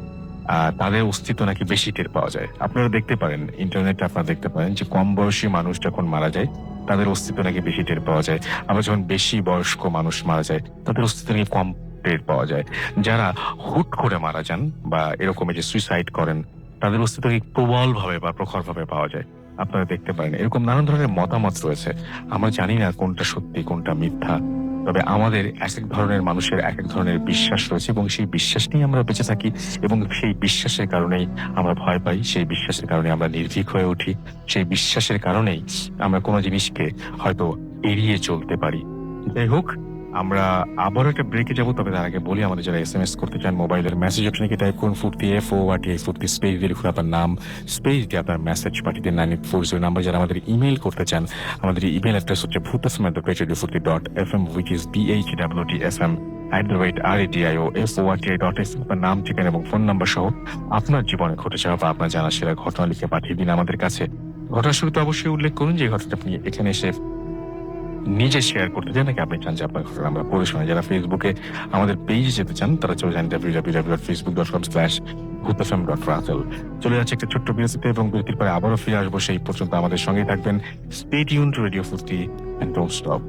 তাদের অস্তিত্ব নাকি বেশি টের পাওয়া যায়। আপনারা দেখতে পারেন, ইন্টারনেটে আপনারা দেখতে পারেন যে কম বয়সী মানুষ যখন মারা যায় তাদের অস্তিত্ব নাকি বেশি টের পাওয়া যায়। আবার যখন বেশি বয়স্ক মানুষ মারা যায় তাদের অস্তিত্ব নাকি কম টের পাওয়া যায়। যারা হুট করে মারা যান বা এরকম যে সুইসাইড করেন তাদের অস্তিত্ব নাকি প্রবলভাবে বা প্রখরভাবে পাওয়া যায়। আপনারা দেখতে পারেন এরকম নানান ধরনের মতামত রয়েছে। আমরা জানি না কোনটা সত্যি কোনটা মিথ্যা, তবে আমাদের এক এক ধরনের মানুষের এক এক ধরনের বিশ্বাস রয়েছে এবং সেই বিশ্বাস নিয়ে আমরা বেঁচে থাকি, এবং সেই বিশ্বাসের কারণেই আমরা ভয় পাই, সেই বিশ্বাসের কারণে আমরা নির্ভীক হয়ে উঠি, সেই বিশ্বাসের কারণেই আমরা কোনো জিনিসকে হয়তো এড়িয়ে চলতে পারি। যাই হোক, আমরা আবারও একটা ব্রেকে যাবো, তবে তার আগে বলি আমাদের যারা SMS করতে চান মোবাইলের মেসেজ অপশনে টাইপ করুন ফুর্তি FORTI ফুর্তি স্পেস দিয়ে লিখুন আপনার নাম, স্পেস দিয়ে আপনার মেসেজ পাঠিয়ে দিন 9840 নাম্বার। যারা আমাদের ইমেল করতে চান, আমাদের ইমেল অ্যাড্রেস হচ্ছে bhutasm@radiofurti.fm which is BHWTSM@radioforti.fm। আপনার নাম, ঠিকানা এবং ফোন নাম্বার সহ আপনার জীবনে ঘটে যাওয়া বা আপনার জানা সেরা ঘটনা লিখে পাঠিয়ে দিন আমাদের কাছে। ঘটনার শুরুতে অবশ্যই উল্লেখ করুন যে ঘটনাটা আপনি এখানে এসে নিজে শেয়ার করতে চান নাকি আপনি চান যে আপনার ঘটনা আমরা পড়ে শোনাই। যারা ফেসবুকে আমাদের পেজে যেতে চান তারা চলে যান www.facebook.com/bhutafm.ratel। চলে যাচ্ছে একটা ছোট্ট বিরতিতে এবং বিরতির পরে আবারও ফিরে আসবো। সেই পর্যন্ত আমাদের সঙ্গেই থাকবেন। Stay tuned to Radio Furti and don't stop.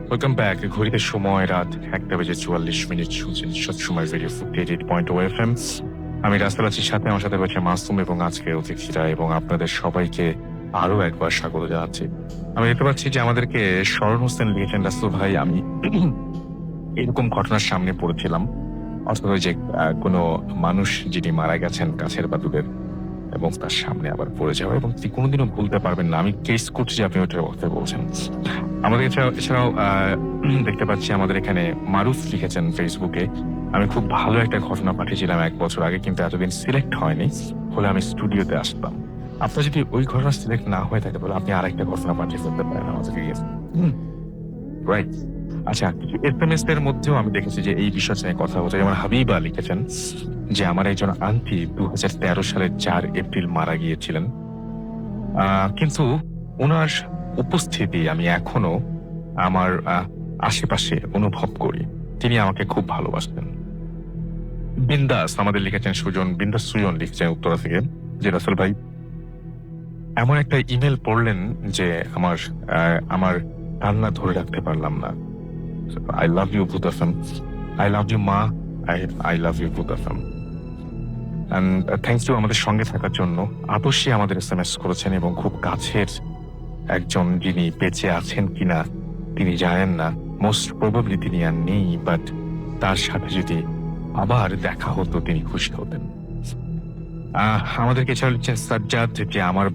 Welcome back. ঘড়িতে সময় রাত 1:44 শুনছেন সবসময় রেডিও ফুর্তি 88.0 FM। আমি রাস্তায় আছি, সাথে আমার সাথে রয়েছে মাসুম এবং আজকের অতিথিরা, এবং আপনাদের সবাইকে আরো একবার স্বাগত জানাচ্ছি। আমি দেখতে পাচ্ছি যে আমাদেরকে শরণ হোসেন লিখেছেন, রাসেল ভাই আমি এরকম ঘটনার সামনে পড়েছিলাম, অর্থাৎ ওই যে কোনো মানুষ যিনি মারা গেছেন কাছের বা দূরের, এবং তার সামনে আবার পড়ে যাওয়া, এবং তিনি কোনোদিনও ভুলতে পারবেন না। আমি কেস করছি যে আপনি ওইটার কথা বলছেন। আমাদের এছাড়াও দেখতে পাচ্ছি আমাদের এখানে মারুফ লিখেছেন ফেসবুকে, আমি খুব ভালো একটা ঘটনা পাঠিয়েছিলাম 1 বছর আগে, কিন্তু এতদিন সিলেক্ট হয়নি, হলে আমি স্টুডিওতে আসতাম। আপনার যদি ওই ঘটনা সিলেক্ট না হয়ে থাকে তাহলে আপনি আরেকটা ঘটনা পাঠিয়ে ফেলতে পারেন আমাদেরকে। রাইট। আচ্ছা, কিছু SMS এর মধ্যেও আমি দেখেছি যে এই বিষয় নিয়ে কথা হচ্ছে। যেমন হাবিবা লিখেছেন যে আমার একজন আন্টি 2013 সালের 4 এপ্রিল মারা গিয়েছিলেন, কিন্তু ওনার উপস্থিতি আমি এখনো আমার আশেপাশে অনুভব করি। তিনি আমাকে খুব ভালোবাসতেন। বিন্দাস আমাদের লিখেছেন সুজন লিখছেন উত্তরা থেকে যে রাসেল ভাই এমন একটা ইমেল পড়লেন যে আমার কান্না ধরে রাখতে পারলাম না। I love you Bhut FM, I love you মা, I love you Bhut FM, and thanks to আমাদের সঙ্গে থাকার জন্য। আতশী আমাদের SMS করেছেন এবং খুব কাছের একজন যিনি বেঁচে আছেন কিনা তিনি জানেন না, মোস্ট প্রবাবলি তিনি আর নেই, বাট তার সাথে যদি আবার দেখা হতো তিনি খুশি হতেন। আমাদেরকে এছাড়া লিখছেন সাজ্জাদ যে আমার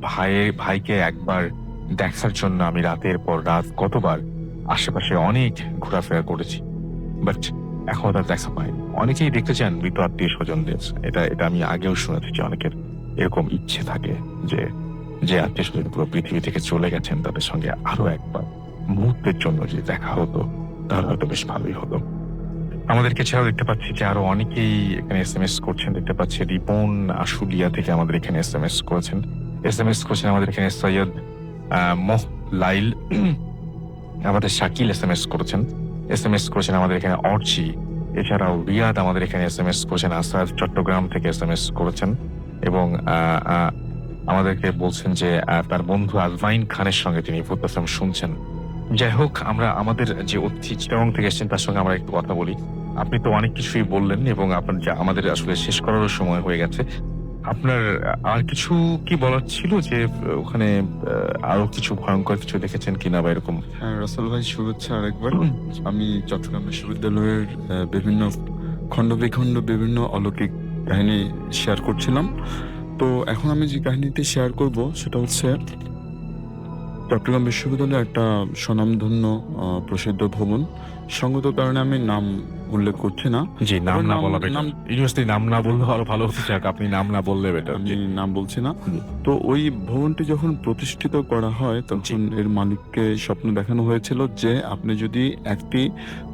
ভাইকে একবার দেখার জন্য আমি রাতের পর রাত কতবার আশেপাশে অনেক ঘোরাফেরা করেছি, বাট এখনো তার দেখা পাইনি। অনেকেই দেখতে চান মৃত আত্মীয় স্বজনদের, এটা আমি আগেও শুনেছি যে অনেকের এরকম ইচ্ছে থাকে যে আত্মীয় স্বজন পুরো পৃথিবী থেকে চলে গেছেন, তাদের সঙ্গে আরো একবার মুহূর্তের জন্য যদি দেখা হতো তাহলে হয়তো বেশ ভালোই হতো। আমাদেরকে ছাড়াও দেখতে পাচ্ছি যে আরো অনেকেই এখানে SMS করছেন। দেখতে পাচ্ছি রিপন আশুলিয়া থেকে আমাদের এখানে SMS করেছেন আমাদের এখানে সৈয়দ লাইল, আমাদের শাকিল SMS করেছেন আমাদের এখানে অর্চি, এছাড়াও রিয়াদ আমাদের এখানে SMS করেছেন, আসাদ চট্টগ্রাম থেকে SMS করেছেন, এবং আমাদেরকে বলছেন যে তার বন্ধু আজমাইন খানের সঙ্গে তিনি ভূত FM শুনছেন। যাই হোক, আমরা আমাদের যে অতিথি চিটাগং থেকে এসেছেন তার সঙ্গে আমরা একটু কথা বলি। আপনি তো অনেক কিছুই বললেন এবং আপনার আমাদের আসলে শেষ করারও সময় হয়ে গেছে। আপনার আর কিছু কি বলার ছিল, যে ওখানে আরো কিছু ভয়ঙ্কর কিছু দেখেছেন কিনা বা এরকম? হ্যাঁ রাসেল ভাই, শুভেচ্ছা আরেকবার। আমি চট্টগ্রাম বিশ্ববিদ্যালয়ের বিভিন্ন খণ্ড বিখণ্ড বিভিন্ন অলৌকিক কাহিনী শেয়ার করছিলাম। তো এখন আমি যে কাহিনীটি শেয়ার করব সেটা হচ্ছে চট্টগ্রাম বিশ্ববিদ্যালয়ে একটা স্বনামধন্য প্রসিদ্ধ ভবন। সঙ্গত কারণে আমি নাম উল্লেখ করছি না। জি, নাম না নাম- বলা বেটার। নাম- ইউনিভার্সিটি নাম না বললে আরো ভালো হতে চাক, আপনি নাম না বললে বেটার। আমি নাম বলছি না। জি। তো ওই ভবনটি যখন প্রতিষ্ঠিত করা হয় তখন এর মালিককে স্বপ্ন দেখানো হয়েছিল যে আপনি যদি একটি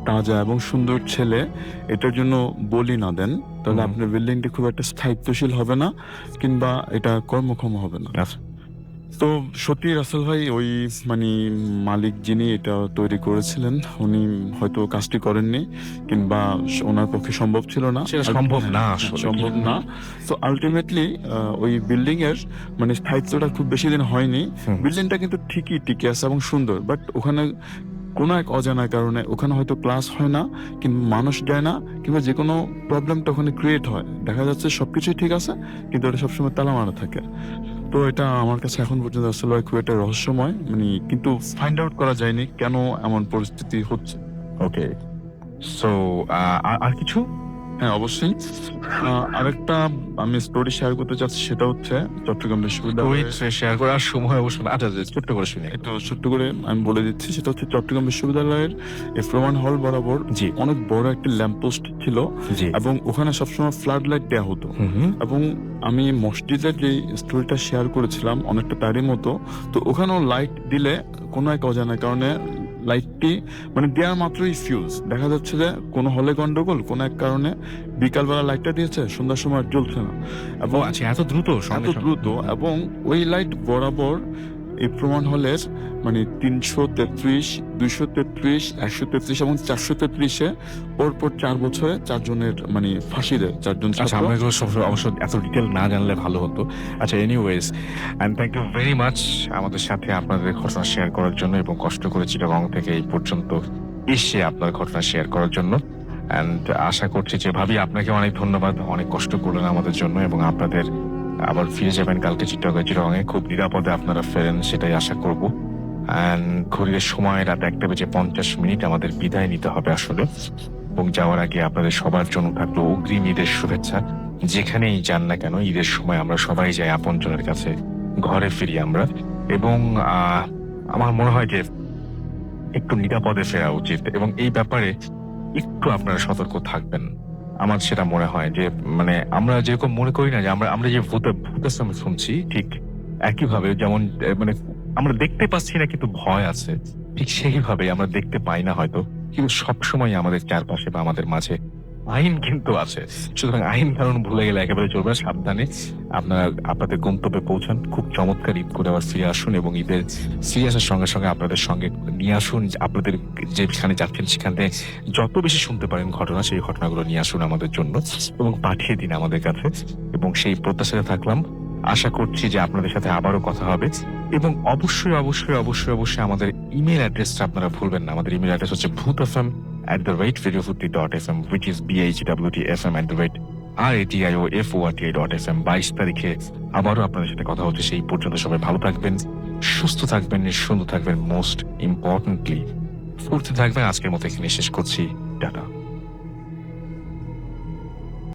তাজা এবং সুন্দর ছেলে এটার জন্য বলি না দেন তাহলে হুম। আপনার বিল্ডিংটি খুব একটা স্থায়িত্বশীল হবে না কিংবা এটা কর্মক্ষম হবে না। আচ্ছা। তো সত্যি রাসেল ভাই ওই মানে মালিক যিনি এটা তৈরি করেছিলেন উনি হয়তো কাজটি করেননি কিংবা ওনার পক্ষে সম্ভব ছিল না। সেটা সম্ভব না হ্যাঁ, আসলে। সম্ভব না। তো আলটিমেটলি ওই বিল্ডিং এর মানে স্থায়িত্বটা খুব বেশি দিন হয়নি। হুম। বিল্ডিংটা কিন্তু ঠিকই টিকে আছে এবং সুন্দর, বাট ওখানে কোনো এক অজানা কারণে ওখানে হয়তো ক্লাস হয় না কিংবা মানুষ যায় না কিংবা যে কোনো প্রবলেমটা ওখানে ক্রিয়েট হয়। দেখা যাচ্ছে সবকিছুই ঠিক আছে কিন্তু ওটা সবসময় তালা মারা থাকে। তো এটা আমার কাছে এখন পর্যন্ত আসলে খুব একটা রহস্যময়, মানে কিন্তু ফাইন্ড আউট করা যায়নি কেন এমন পরিস্থিতি হচ্ছে। ওকে, সো আর কিছু? হ্যাঁ, অবশ্যই। আরেকটা আমি স্টোরি শেয়ার করতে চাচ্ছি, সেটা হচ্ছে চট্টগ্রাম বিশ্ববিদ্যালয়। শেয়ার করার সময় অবশ্য না। আচ্ছা, ছোট্ট করে শুনি। একটু ছোট্ট করে আমি বলে দিচ্ছি, সেটা হচ্ছে চট্টগ্রাম বিশ্ববিদ্যালয়ের এফরোমান হল বরাবর জি। অনেক বড় একটা ল্যাম্পপোস্ট ছিল জি। এবং ওখানে সবসময় ফ্লাড লাইট দেওয়া হতো। হুম। এবং আমি মসজিদের যে স্টোরিটা শেয়ার করেছিলাম অনেকটা তারই মতো। তো ওখানেও লাইট দিলে কোনো এক অজানা কারণে লাইটটি মানে দেওয়ার মাত্রই ফিউজ দেখা যাচ্ছে যে কোনো হলে গন্ডগোল, কোনো এক কারণে বিকালবেলা লাইটটা দিয়েছে সন্ধ্যার সময় আর জ্বলছে না এবং আচ্ছা, এত দ্রুত? এত দ্রুত। এবং ওই লাইট বরাবর এই প্রমাণ হলের মানে 333, 233, 133 এবং 433-এ পরপর 4 বছরে 4 জনের মানে ফাঁসি দেয়, 4 জন আচ্ছা, ছাত্র। আমরা এগুলো সব অবশ্য এত ডিটেল না জানলে ভালো হতো। আচ্ছা, anyways, and thank you very much আমাদের সাথে আপনাদের ঘটনা শেয়ার করার জন্য এবং কষ্ট করে চিটাগং থেকে এই পর্যন্ত এসে আপনার ঘটনা শেয়ার করার জন্য। অ্যান্ড আশা করছি যে ভাবি আপনাকে অনেক ধন্যবাদ, অনেক কষ্ট করলেন আমাদের জন্য এবং আপনাদের আবার ফিরে যাবেন কালকে চিটাগংয়ে খুব নিরাপদে আপনারা ফেরেন সেটাই আশা করব। অ্যান্ড ঘড়ির সময় রাত 1:50 আমাদের বিদায় নিতে হবে আসলে, এবং যাওয়ার আগে আপনাদের সবার জন্য থাকলো অগ্রিম ঈদের শুভেচ্ছা। যেখানেই যান না কেন ঈদের সময় আমরা সবাই যাই আপনজনের কাছে, ঘরে ফিরি আমরা, এবং আমার মনে হয় যে একটু নিরাপদে ফেরা উচিত এবং এই ব্যাপারে একটু আপনারা সতর্ক থাকবেন। আমার সেটা মনে হয় যে মানে আমরা যেরকম মনে করি না যে আমরা যে ভূতের সামনে শুনছি, ঠিক একইভাবে যেমন মানে আমরা দেখতে পাচ্ছি না কিন্তু ভয় আছে, ঠিক সেইভাবে আমরা দেখতে পাই না হয়তো কিন্তু সবসময় আমাদের চারপাশে বা আমাদের মাঝে আইন কিন্তু আছে। সুতরাং আইন কারণ ভুলে গেলে একেবারে চলবে না। সাবধানে আপনারা আপনাদের গন্তব্যে পৌঁছান। খুব চমৎকার ঈদ করে আবার ফিরে আসুন এবং ঈদের সিরিয়াসের সঙ্গে সঙ্গে আপনাদের সঙ্গে নিয়ে আসুন আপনাদের যেখানে যাচ্ছেন সেখানে যত বেশি শুনতে পারেন ঘটনা, সেই ঘটনাগুলো নিয়ে আসুন আমাদের জন্য এবং পাঠিয়ে দিন আমাদের কাছে। এবং সেই প্রত্যাশাতে থাকলাম, আশা করছি যে আপনাদের সাথে আবারও কথা হবে। এবং অবশ্যই অবশ্যই অবশ্যই অবশ্যই আমাদের ইমেল অ্যাড্রেসটা আপনারা ভুলবেন না। আমাদের ইমেল অ্যাড্রেস হচ্ছে bhutfm@radiofooty.fm, which is bhwtfm@radiofooty.fm। 22 তারিখে আবারও আপনাদের সাথে কথা হচ্ছে। সেই পর্যন্ত সবাই ভালো থাকবেন, সুস্থ থাকবেন, সুন্দর থাকবেন, মোস্ট ইম্পর্টেন্টলি ফুর্তি থাকবেন। আজকের মতো এখানে শেষ করছি, টাটা।